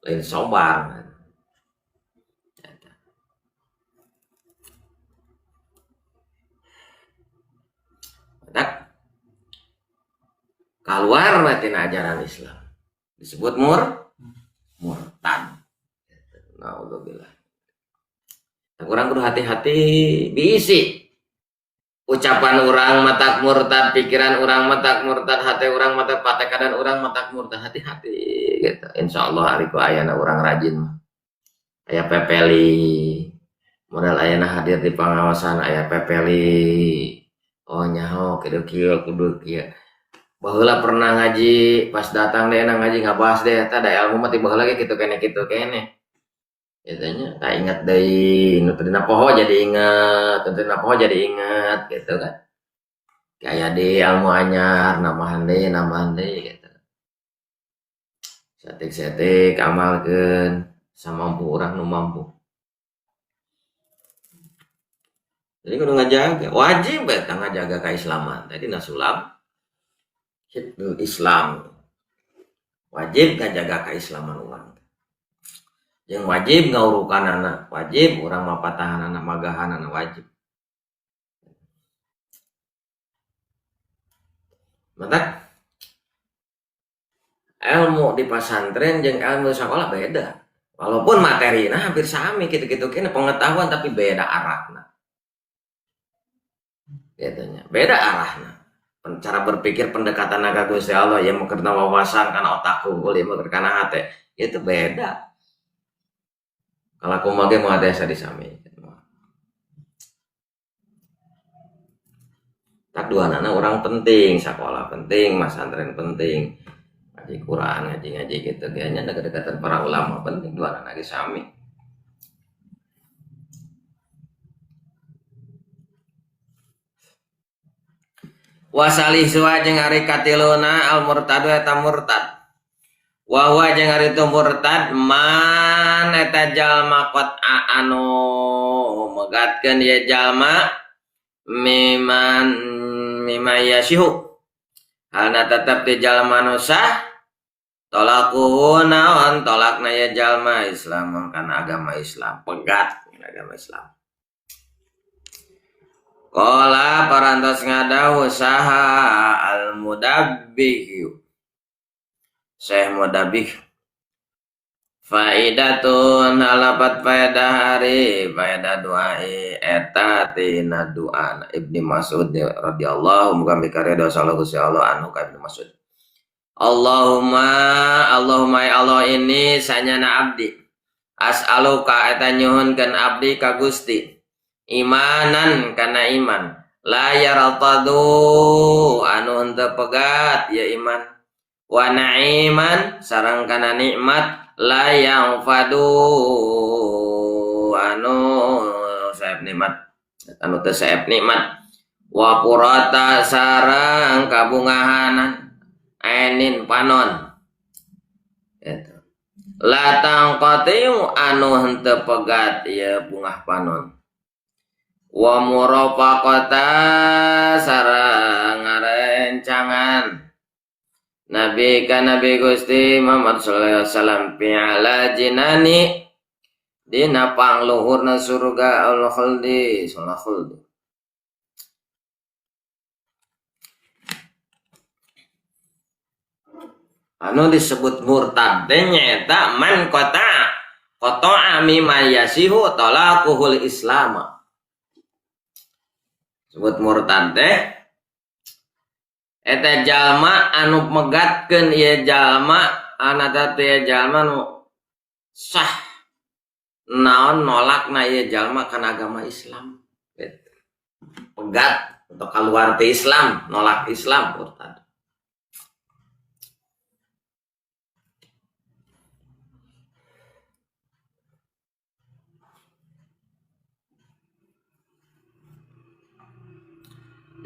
Lain sobar. Tak keluar tina ajaran Islam disebut murtad. Naudzubillah. Kurang kudu hati-hati bisi ucapan orang matak murtad, pikiran orang matak murtad, hati orang matak patekadan orang matak murtad, hati-hati gitu. Insyaallah hari ku ayana orang rajin aya pepeli modal ayana hadir di pengawasan aya pepeli oh nyaho kudu kieu baheula pernah ngaji pas datang deh ngaji ngabahas deh eta da ilmu mah ti baheula ge kitu kene katanya tak ingat dari nutrina poho jadi ingat gitu kan kayak di ilmu anyar namahan deh gitu setik amalkeun samampu urang nu mampu jadi kudu ngajaga wajib eta ngajaga keislaman tadi nasulam hidul Islam wajib ngajaga keislaman urang yang wajib ngaurukan anak wajib orang mapatahan anak magahan anak wajib mata ilmu di pesantren jeung ilmu sekolah beda walaupun materina hampir sami gitu-gitu kene pengetahuan tapi beda arahna gitu beda arahna cara berpikir pendekatan naga Gusti Allah yang mengerti wawasan karena otakku boleh mengerti karena hati itu beda. Kalau aku mau ada saya disami. Tak dua anak orang penting, sekolah penting, pesantren penting, ngaji Quran, ngaji gitu. Kayaknya dekat-dekatan para ulama penting dua anak disami. Wasalih suwa jeung ari katiluna al murtadu eta murtad. Wahwa jeung ari tu murtad man eta jalma qat anu megatkeun ieu jalma mima yasihu hana tetep di jalma nu sah tolakuhu naon tolakna ieu jalma Islam kana agama Islam pegat agama Islam. Qala parantos ngadawuh saha al mudabbih Syekh Mudabbih faidatun halapat faedah hari faedah duai eta tina doa Ibnu Mas'ud radhiyallahu muga mikarya sallallahu Gusti Allah anu ka Ibnu Mas'ud Allahumma ya Allah ini sanyana abdi as'aluka eta nyuhunkeun abdi ka Gusti imanan kana iman la yartadu anu henteu pegat ya iman wa na'iman sareng kana nikmat la yanfadu anu saep nikmat anu teu saep nikmat wa qurata sareng kabungahanan ainin panon eta la tangqatiu anu henteu pegat ieu bungah panon wa murafaqata sareng ngarencangan Nabi Gusti Muhammad sallallahu alaihi wasallam fi ala jinani dina pangluhurna surga al khuldi surga khuldi. Anu disebut murtad teh nyaeta man qata'a mimma yasihu talaquhul islam. Sebut murtad teh eta jalma anu megatkeun ieu jalma anata teh jalma nu sah naon nolakna ieu jalma kana agama Islam. Gitu. Pegat untuk keluar ti Islam, nolak Islam murtad.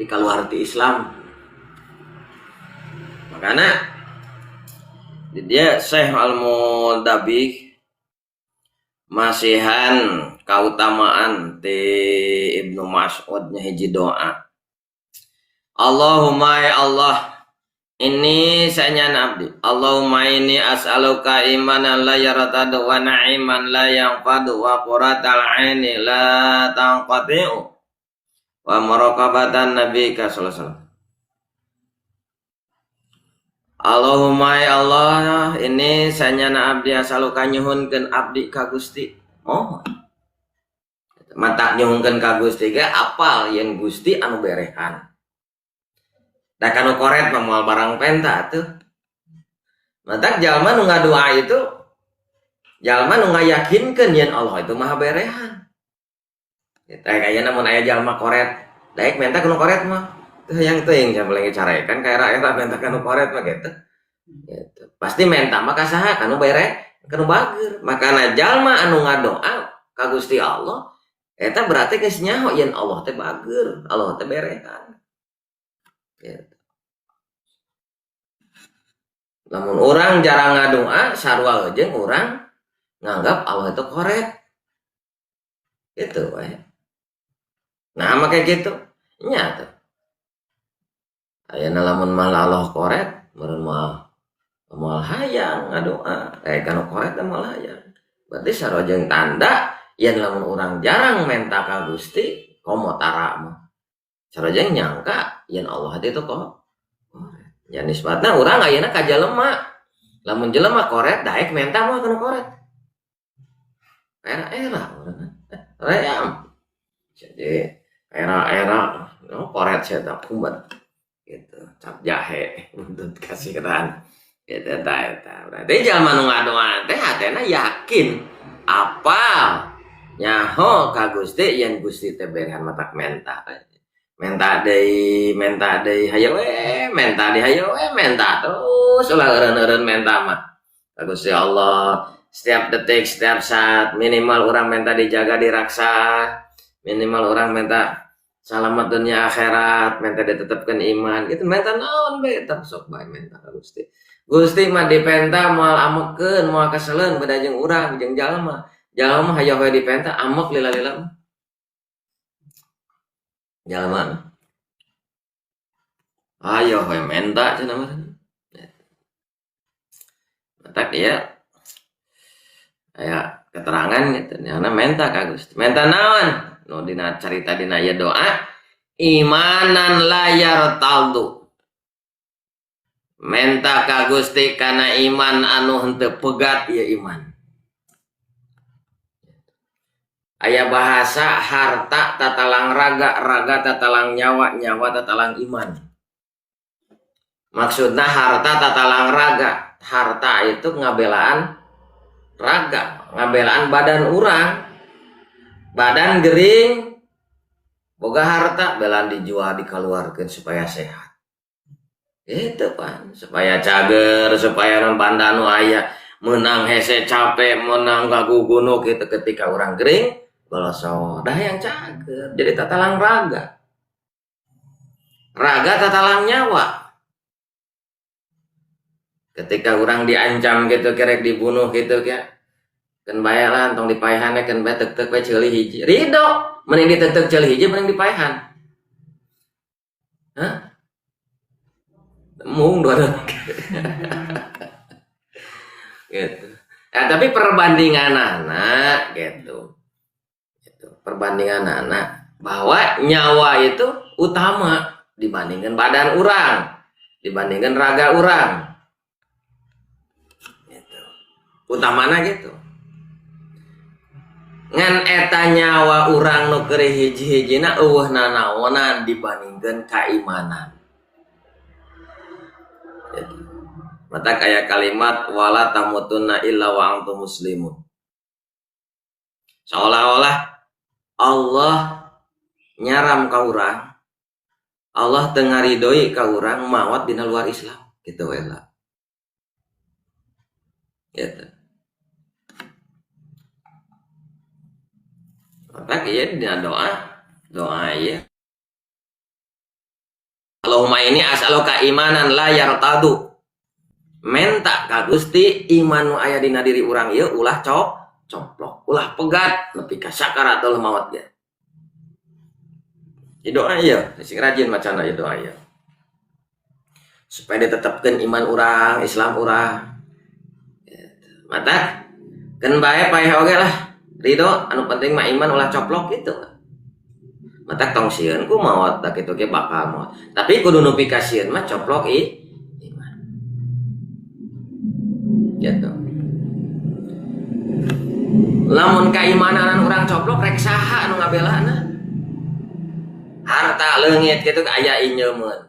Di keluar ti Islam. Makanya dia Syekh Al-Mudabi masihan kautamaan ti Ibnu Mas'ud nya hiji doa. Allahumma ya Allah, ini sanyana abdi. Allahumma inni as'aluka imanan la yartadu wa na'iman la yanfadu wa quratal aini la tanqati'u wa muraqabatan nabika sallallahu alaihi wasallam. Allahumma ya Allah, ini sanyana abdi asaluka nyuhunkeun abdi ka Gusti. Oh. Mata nyuhunkeun ka Gusti ge apal yen Gusti anu berehan. Da kanu koret mah moal barang penta tuh. Matak jalma nu ngadoa itu jalma nu ngayakinkeun yen Allah itu maha berehan. Eta kayana mun aya jalma koret, daek menta kanu koret mah yang teuing jamlenge carekan ka era-era menta kanu koret mah gitu. Gitu. Pasti menta mah ka saha kanu bere, kanu bageur. Makana jalma anu ngadoa ka Gusti Allah eta berarti geus nyaho yen Allah teh bageur, Allah teh berehan. Gitu. Lamun orang jarang ngadoa sarua jeung urang nganggap Allah itu koret. Gitu we. Nah, make gitu. Nya tuh. Ayeuna lamun mah Allah koret, meureun moal hayang ngadoa. Kana koret teh moal hayang. Berarti sarua jeung tanda yen lamun urang jarang menta ka Gusti, komo tara mah. Sarua jeung nyangka yen Allah itu kok koret. Ya nisbatna urang ayeuna ka jelema. Lamun jelema koret daek menta mah kana koret. Era-era urang. Ream. Jadi era-era koret saya tak kumat gitu cap jahe untuk kasiran gitu eta berarti jalma nu ngadoa teh hatena yakin apal nyaho ka Gusti yen Gusti teh berehan matak menta deui hayo we menta terus ulah eureun menta mah ka Gusti Allah setiap detik setiap saat minimal orang menta dijaga diraksa minimal orang minta selamat dunia akhirat, minta ditetapkan iman, gitu minta naon be, tak sok bae minta Gusti. Gusti mah dipenta moal amekeun, moal kaseleun beda jeung urang jeung jalma. Jalma hayo we dipenta amek lila-lila. Jalma. Ayo we menta cenah mah. Matak dia aya keterangan gitu, nya menta ka Gusti. Menta naon? No dina carita dina ya doa imanan layar taldu menta ka Gusti kana iman anu henteu pegat ya iman. Aya bahasa harta tatalang raga, raga tatalang nyawa, nyawa tatalang iman. Maksudna harta tatalang raga, harta itu ngabelaan raga, ngabelaan badan urang. Badan gering boga harta belan dijual dikeluarkeun supaya sehat. Itu pan supaya cager supaya non banda nu aya menang hese capek menang gagugunuk gitu ketika orang gering boloso dah yang cager jadi tatalang raga tatalang nyawa ketika orang diancam gitu kerek dibunuh gitu ya kan bayalan tong dipaehan kan bae tek-tek bae ceuli hiji ridho mending ditek-tek ceuli hiji mending dipaehan hah mung dua gitu Nah, tapi perbandingan anak gitu. Perbandingan anak bahwa nyawa itu utama dibandingkan badan orang, dibandingkan raga orang. Gitu. Utamana gitu. Ngan eta nyawa orang nu keur hiji-hijina eueuh nanaonan dibandingkan keimanan. Gitu. Mata kayak kalimat wala tamutunna illa wa antum muslimun. Seolah-olah Allah nyaram ka urang, Allah teu ngaridoi ka urang maot dina luar Islam, kitu we lah. Gitu. Maka kieu dina doa ya. Allahumma ini as'aluka imanan la yartadu. Menta ka Gusti iman nu aya dina diri urang ieu ulah coplok, ulah pegat nepi ka sakaratul maut ge. Di doa ieu, sing rajin macana ieu doa ieu. Supaya ditetepkeun iman urang, Islam urang. Mata keun bae paeh oge lah. Ridho anu penting mah iman ulah coplok gitu. Mata tong sieun ku maot da kitu ge bakal maot. Tapi kudu nepi ka sieun mah coplok iman. Gitu. Lamun keimanan urang coplok rek saha anu ngabelana? Harta leungit kitu aya inyeumeun.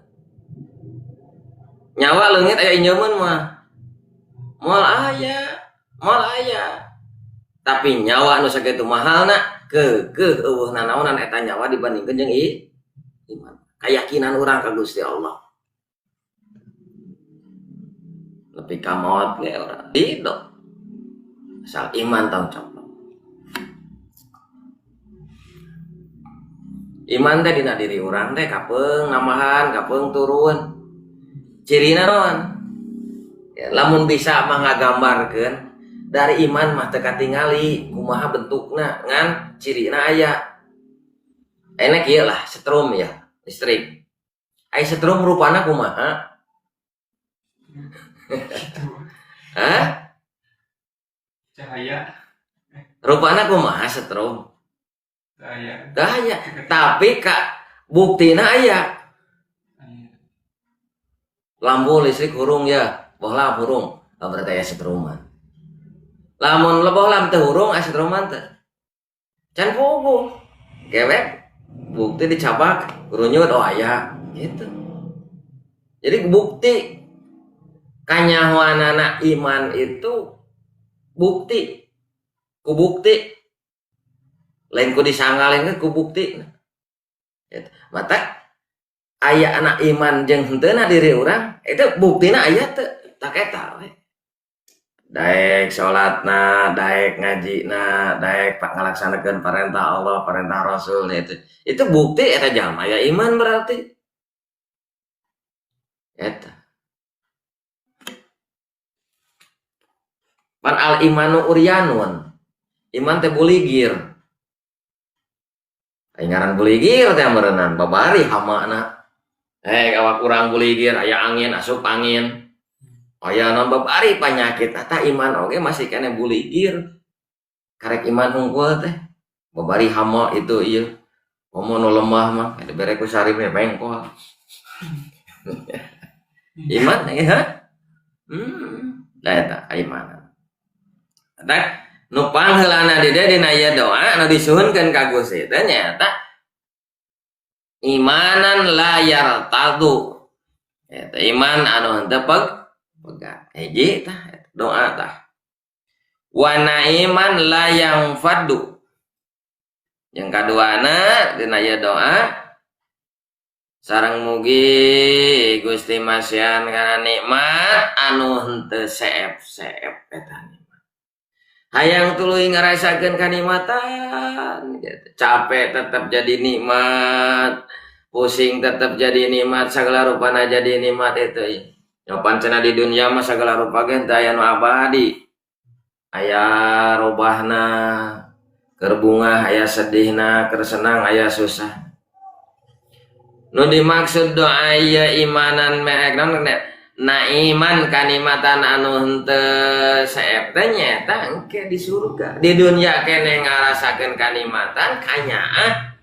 Nyawa leungit aya inyeumeun mah. Moal aya. Tapi nyawa anu sakitu mahalna keukeuh eueuh nanaonan eta nyawa dibandingkeun jeung iman. Keyakinan urang ka Gusti Allah. Lebih ka maot ge urang. Dido. Asal iman tong coplok. Iman teh dina diri urang teh kapeung namahan, kapeung turun. Cirina naon? Ya, lamun bisa mah ngagambarkeun dari iman mah teu katingali kumaha bentukna ngan cirina aya. Enak ieu lah setrum ya, listrik. Ai setrum rupana kumaha? Hah? Cahaya. Rupana kumaha setrum? Cahaya. Daya, tapi kak buktina aya. Lampu listrik hurung ya, bohlam hurung. Berarti aya setruman. Lamun leboh lam teu hurung aya setruman teu. Can puguh. Gewek bukti dicabak, runyut oh aya gitu. Jadi bukti kanyahoanana iman itu bukti. Ku bukti. Lain ku disanggalin ku bukti. Gitu. Mata aya anak iman jeung henteuna diri urang itu buktina aya teu tak eta we. Daek salatna, daek ngajina, daek ngalaksanakeun perintah Allah, perintah Rasul itu bukti eta jalma ya iman berarti. Eta. Pan al imanu uryanun. Iman teh buligir. Ngaran buligir teh meureunnan babari hamana. Awak urang buligir aya angin, asup angin. Aya naon babari panyakit eta iman oge masih kene buligir. Karek iman hungkul teh. Babari hama itu ieu. Komo nu lemah mah kada bere ku sarip bengkol. Iman ya. Da eta iman. Eta nu pangheulana di dieu dina ieu doa anu disuhunkeun ka Gusti teh nyaeta imanan la yartadu. Eta iman anu henteu pegat. Hiji tah doa tah. Wa naiman la yang faddu. Yang kaduana dina ieu doa sareng mugi Gusti Masyan kana nikmat anu henteu seep-seep eta nikmat. Hayang tuluy ngarasakeun kanikmatan gitu. Capek tetap jadi nikmat, pusing tetap jadi nikmat, sagala rupana jadi nikmat itu. Nyopan cenah di dunia mah sagala rupa ge teu aya nu abadi. Aya robahna, keur bungah, aya sedihna, keur senang, aya susah. Nu dimaksud doa ieu imanan meek na iman kalimatan anu henteu saep teh nyaeta engke di surga. Di dunia keneh ngarasakeun kalimatan kanyaah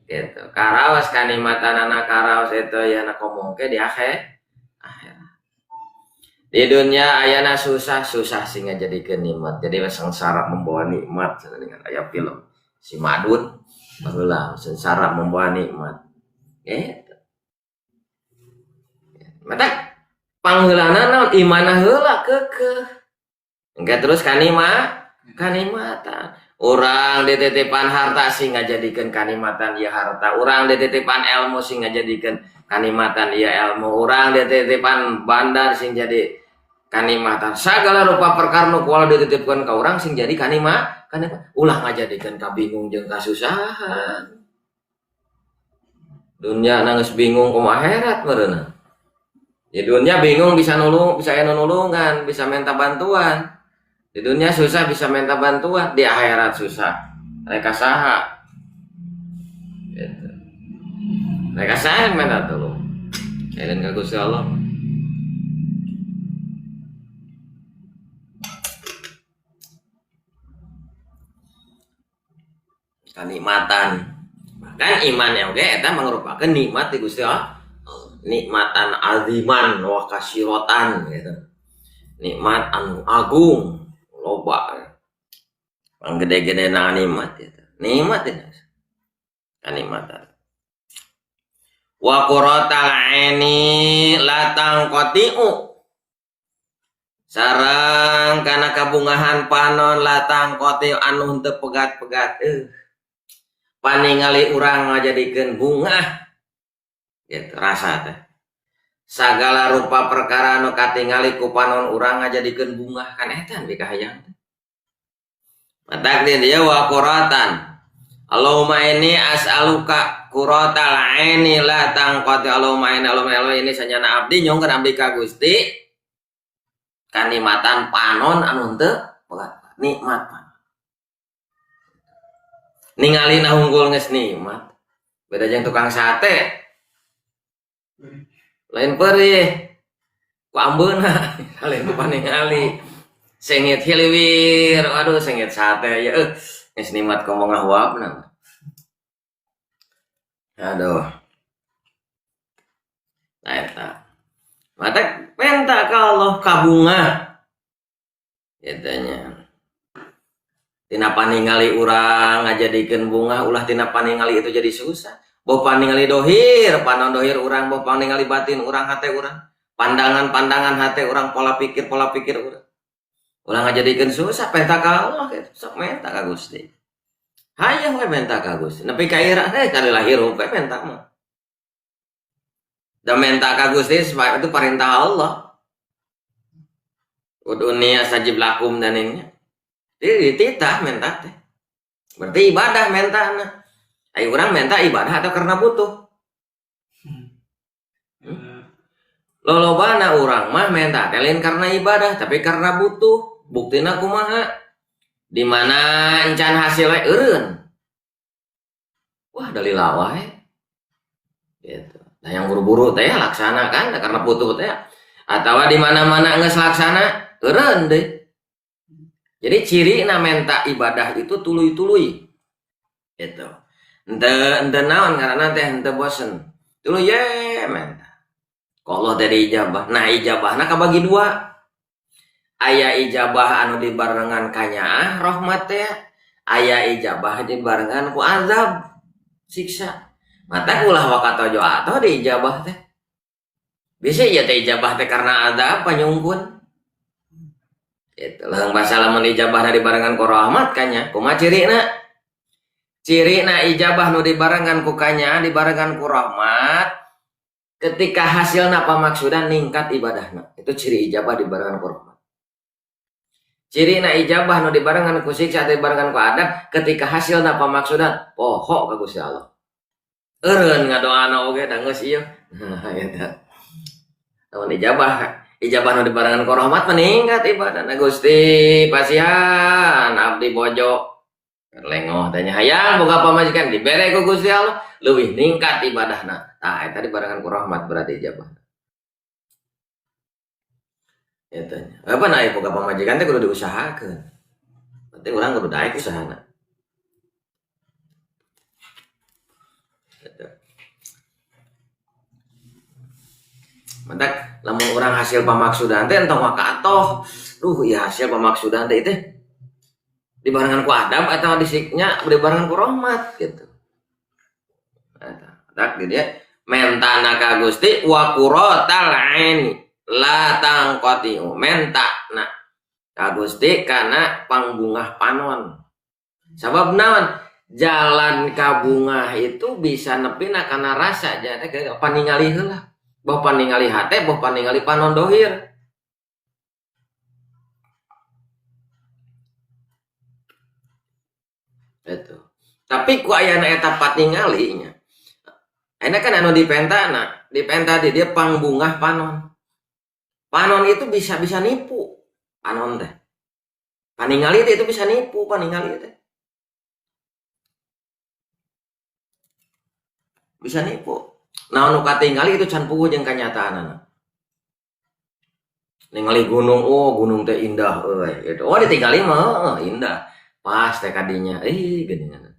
gitu. Karaos kalimatan anak karaos itu ya na komongke di akhirat. Di dunia ayana susah sing ngajadikeun nikmat. Jadi sengsara membawa nikmat dengan aya film si Madun baheula sengsara membawa nikmat. Gitu. Mata pangheulana naon imanna heula keukeuh. Engke terus kalimatan. Urang dititipan harta sing ngajadikeun kalimatan ieu harta. Urang dititipan ilmu sing ngajadikeun kalimatan ieu ilmu. Urang dititipan bandar sing jadi kalimatan. Sagala rupa perkara nu kuala dititipkeun ka urang sing jadi kalimatan. Ulah ngajadikeun ka bingung jeung kasusahan. Dunia nangis bingung kumaha akhirat meureunna. Di dunia bingung bisa aya nulungan, bisa minta bantuan. Di dunia susah bisa minta bantuan, di akhirat susah. Mereka saha. Gitu. Mereka saha minta tolong. Kalian ka Gusti Allah. Kanikmatan. Bahkan iman yang oke eta mangrupakeun nikmat di Gusti Allah. Nikmatan aziman wa kasyiratan gitu. Nikmat anu agung loba. Panggede-gede na nikmat itu. Nikmat itu. Kanikmatan. Wa quratal aini la tangqati'u. Sareng kana kabungahan panon la tangqati'u anu teu pegat-pegat paningali urang ngajadikeun bunga. Gitu, rasa teh sagala rupa perkara anu katingali ku panon urang ngajadikeun bunga kan etan bikahayang teh matak dia wa quratan Allahumma ini as'aluka quratal aini la tangqati Allahumma ini sanyana abdi nyongkeun abdi ka Gusti kanikmatan panon anu teu nikmat ningali na unggul geus nikmat beda jeung tukang sate lain perih ku ambeuna lain ku paningali sengit hiliwir aduh sengit sate ya geus nikmat komo ngahwapna aduh eta mata penta ka Allah kabunga etanya tina paningali urang ngajadikeun bunga ulah tina paningali itu jadi susah. Boh paningali dohir, panon dohir urang, boh paningali batin urang hate urang, pandangan hate urang, pola pikir urang. Ulah ngajadikeun susah, penta ka Allah gitu, sok menta ka Gusti. Hayang we menta ka Gusti, nepi ka ira kali lahir we menta mah. Da menta ka Gusti sebab itu perintah Allah. Uduni astajib lakum dan ini. Jadi titah menta teh. Berarti ibadah mentana. Ayo orang minta ibadah atau karena butuh. Lolobana orang mah minta lain karena ibadah tapi karena butuh. Buktina kumaha? Di mana encan hasilnya eureun. Wah dalila wae. Gitu. Nah yang buru-buru teh laksanakan karena butuh teh. Atawa di mana-mana geus laksana eureun deh. Jadi ciri na minta ibadah itu tuluy-tuluy. Gitu. Ente naon karena teh ente bosen dulu ye men kalau dari ijabah nah ijabahna kabagi dua aya ijabah anu dibarengan kanyaah rahmat teh aya ijabah dibarengan ku azab siksa mata ulah wakatojo atau di ijabah teh bisa ya teh ijabah teh karena azab panyungkun itu lah bahasa lamun ijabah dibarengan ku rahmat kanya kumaha cirina ciri na ijabah nu dibarengan ku kanya dibarengan ku rahmat ketika hasilna pamaksudan ningkat ibadahna itu ciri ijabah dibarengan ku rahmat ciri na ijabah nu dibarengan ku siksa dibarengan ku adab ketika hasilna pamaksudan poho ka Gusti Allah eureun ngadoana oge da geus ieu nah eta lamun ijabah nu dibarengan ku rahmat meningkat ibadahna Gusti pasihan abdi bojo lengoh tanya hayang boga pamajikan dibere ku Gusti Allah leuwih ningkat ibadahna tah eta dibarengan ku rahmat berarti ijabah Eta nya. Apa na aya boga pamajikan teh kudu diusahakeun. Penting urang kudu daek usahana. Eta. Mentak lamun urang hasil pamaksudan teh entong maka atoh. Duh, ieu hasil pamaksudan teh teh dibarengan ku Adam atau disiknya dibarengan ku rahmat gitu. Eta. Tak di dia mentana ka Gusti wa quratal aini la tangqatiu mentana ka Gusti kana pangbungah panon. Sabab naon? Jalan ka bungah itu bisa nepina kana rasa jadi paningali heula. Boh paningali hate, boh paningali panon dohir. Itu. Tapi ku ayana eta patingalinya. Enak kan anu dipenta di dia pangbungah panon. Panon itu bisa nipu. Panon teh. Paningali itu bisa nipu paningali teh. Bisa nipu. Nah anu katingali itu can puguh jeung kanyataanna. Ningali gunung, oh gunung teh indah euy gitu. Oh ditinggali mah indah. Pas teh kadinya geuningan.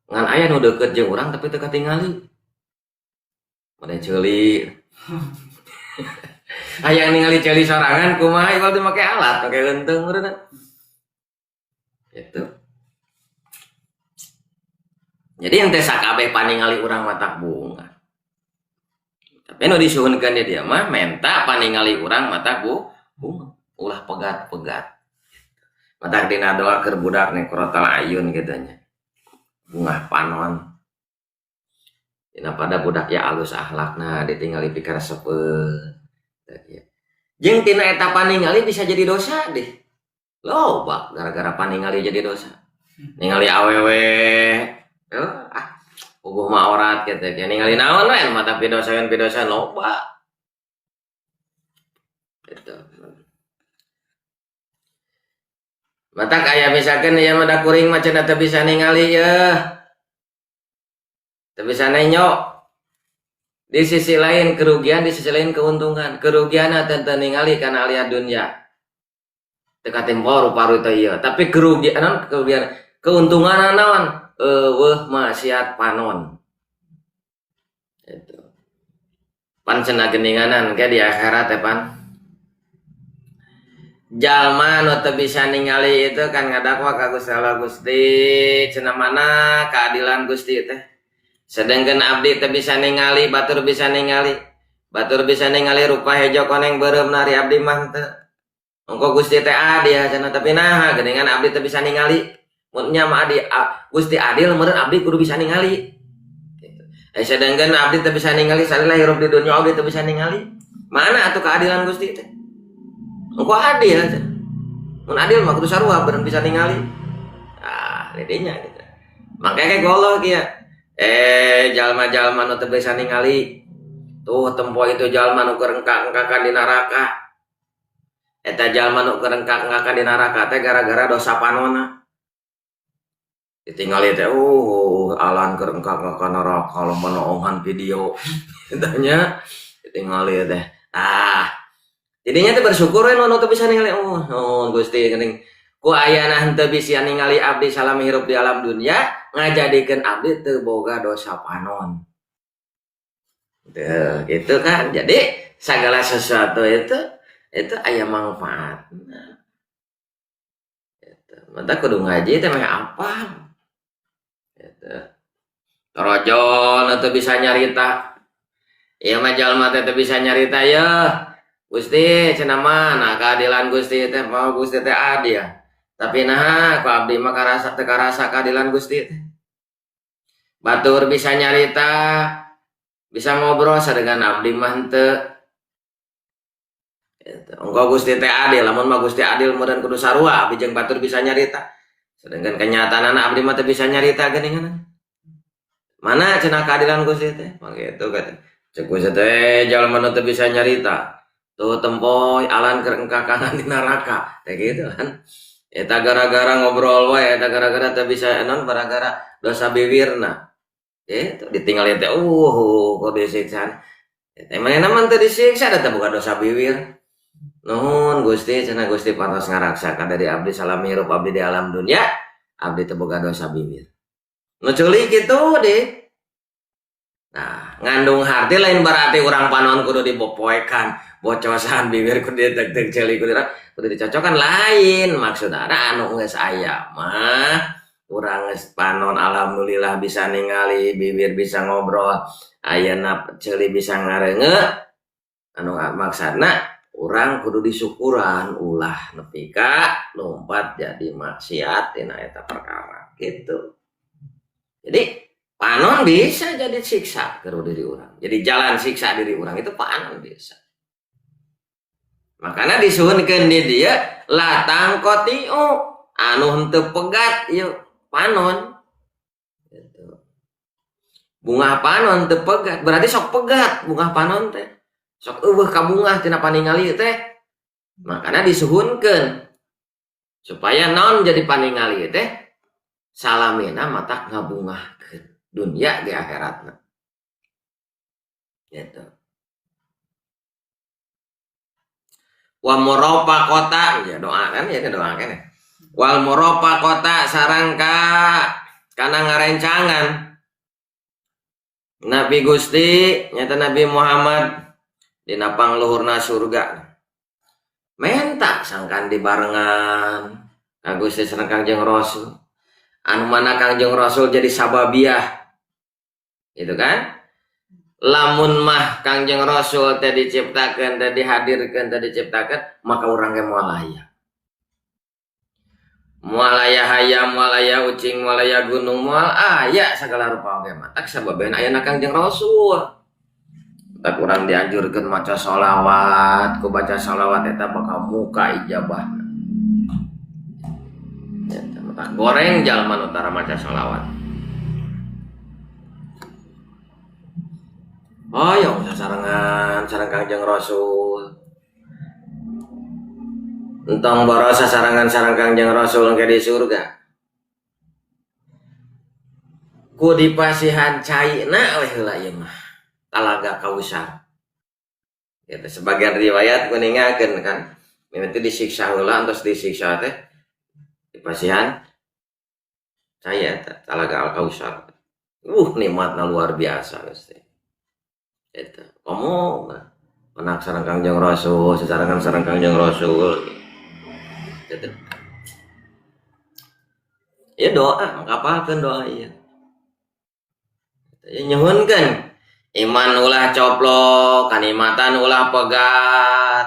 Ngan aya nu deukeut jeung urang tapi teu katingali. Made ceuli. Aya ningali ceuli sorangan kumaha ieu teh make alat, make leunteng meureun. Gitu. Jadi yang teh sakabeh paningali urang matak bunga. Tapi nu disuhunkeun dia mah menta paningali urang matak bunga. Ulah pegat-pegat. Matak dina doa keur budak nih Quratal Ayun kitanya. Bunga panon. Dina pada budak ya alus akhlakna ditinggali pikir sepeuh. Jeung tina eta paningali bisa jadi dosa deh. Loba gara-gara paningali jadi dosa. Ningali awewe puguh mah aurat gitu ya ningali naon we mata pidosaeun loba gitu. Mata kaya misalkan ya mada kuring mah cenah teu bisa ningali ya teu bisa nenyok di sisi lain kerugian di sisi lain keuntungan kerugianna teu ningali kana alia dunya teu katempo rupa-rupa teh ieu tapi kerugian keuntungan naon maksiat panon itu pan cenah geuninganan ke di akhirat teh pan jalma nu teu bisa ningali itu kan ngadakwa ka Gusti Allah Gusti cenah mana keadilan Gusti teh sedengkeun abdi teu bisa ningali batur bisa ningali rupa hejo koneng beureum nari abdi mah teu engko Gusti teh adil cenah tapi nah geuningan abdi teu bisa ningali munnya mah Gusti adil meureun abdi kudu bisa ningali gitu. Sedangkan abdi teu bisa ningali salila hirup di dunya abdi teu bisa ningali mana atuh keadilan Gusti teh engko adil aja mun adil mah kudu sarua beurang bisa ningali didinya gitu makanya goloh kieu jalma-jalma nu teu bisa ningali tuh tempo itu jalma nu keur engka-engkakan di neraka eta jalma nu keur engka-engkakan di neraka teh gara-gara dosa panonna ditinggali teh alan keur engka-engka neraka lomba noongan video tanya ditinggali teh jadinya teh bersyukur we nu teu bisa ningali Gusti geuning ku ayana henteu bisa ningali abdi salami hirup di alam dunya ngajadikeun abdi teu boga dosa panon gitu kan jadi segala sesuatu itu aya manfaatna gitu mata kudu ngaji teh mah apal Torojol atau bisa nyarita ya mah jalma teh bisa nyarita ya Gusti cenah mana keadilan Gusti teh mau Gusti teh adil tapi nah ku abdi mah karasa teu karasa keadilan Gusti teh batur bisa nyarita bisa ngobrol sadengan abdi mah henteu engko Gusti teh adil lamun mah Gusti adil meureun kudu sarua abdi jeung batur bisa nyarita sedangkan kenyataanna abdi mah teu bisa nyarita geuningan mana cenah keadilan Gusti teh mangkitu kata cek Gusti teh jalma nu teu bisa nyarita tuh tempoy alan keur engkakangan di neraka teh gitu kan eta gara-gara ngobrol wae eta gara-gara teu bisa non gara-gara dosa bibirna itu ditinggal teh kok disiksa teh manehna mah teu disiksa da teh bukan dosa bibir Nuhun Gusti cenah Gusti patos ngaraksakan dari abdi salami hirup abdi di alam dunia abdi teu boga dosa bibir nu ceuli kitu deh. Nah ngandung harti lain berarti urang panon kudu dibopoekan bocosan bibir kudu ditek-tek ceuli kudu dicocokan lain maksudna anu geus aya mah urang geus panon alhamdulillah bisa ningali bibir bisa ngobrol ayeuna ceuli bisa ngareunge anu maksudna urang kudu disyukuran ulah nepi ka lompat jadi maksiat tina eta perkara gitu. Jadi panon bisa jadi siksa ke diri orang. Jadi jalan siksa diri orang itu panon bisa. Makanya disuhunkeun di dia latang kotiu anu henteu pegat yuk panon. Gitu. Bunga panon teu pegat berarti sok pegat bunga panon teh. Sok eueuh ka bunga tina paningali teh. Makanya disuhunkeun supaya naon jadi paningali teh salamina mata ngabungahkeun dunia di akhiratna gitu. Wa murapa kota ya doakan ya doakan ya. Wal murapa kota sarangka kana ngarencangan Nabi Gusti nyata Nabi Muhammad dina pangluhurna surga menta sangkan dibarengan ka Gusti sareng Kangjeng Rasul anu mana Kangjeng Rasul jadi sababiah gitu kan. Lamun mah Kangjeng Rasul teh diciptakeun teh dihadirkeun teh diciptakeun maka urang ge moal aya hayam moal aya ucing moal aya gunung moal aya sagala rupa oge mah tak sababeun ayana Kangjeng Rasul tak urang dianjurkeun maca sholawat ku baca sholawat eta bakal muka ijabahna eta tak goreng jalma utara maca sholawat. Oh ya usah sarangan sareng Kangjeng Rasul. Entong borosa sarangan sareng Kangjeng Rasul ke di surga. Ku dipasihan caina weh heula ieu mah. Talaga Kausar. Eta sebagian riwayat kuningakeun kan. Mimiti disiksa heula antos disiksa teh dipasihan cai eta Talaga Al-Kausar. Nikmatna luar biasa geus teh. Eta komo penak sareng Kangjeng Rasul sasarangan sareng Kangjeng Rasul gitu. Ya doa ngapalkeun doa ieu ya nyuhunkeun iman ulah coplok kanikmatan ulah pegat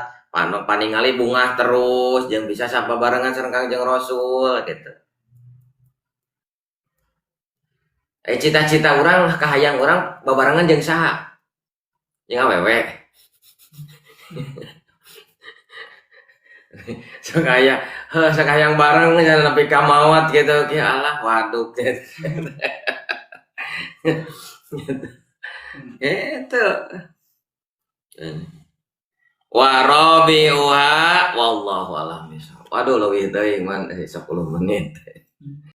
paningali bungah terus jeung bisa sababarengan sareng Kangjeng Rasul gitu. Cita-cita urang kahayang urang babarengan jeung saha jeung awewe sekayang bareng jangan sampai kamawat gitu ya Allah waduh gitu itu warabiuha wallahu a'lam. Waduh lebih teuing man 10 menit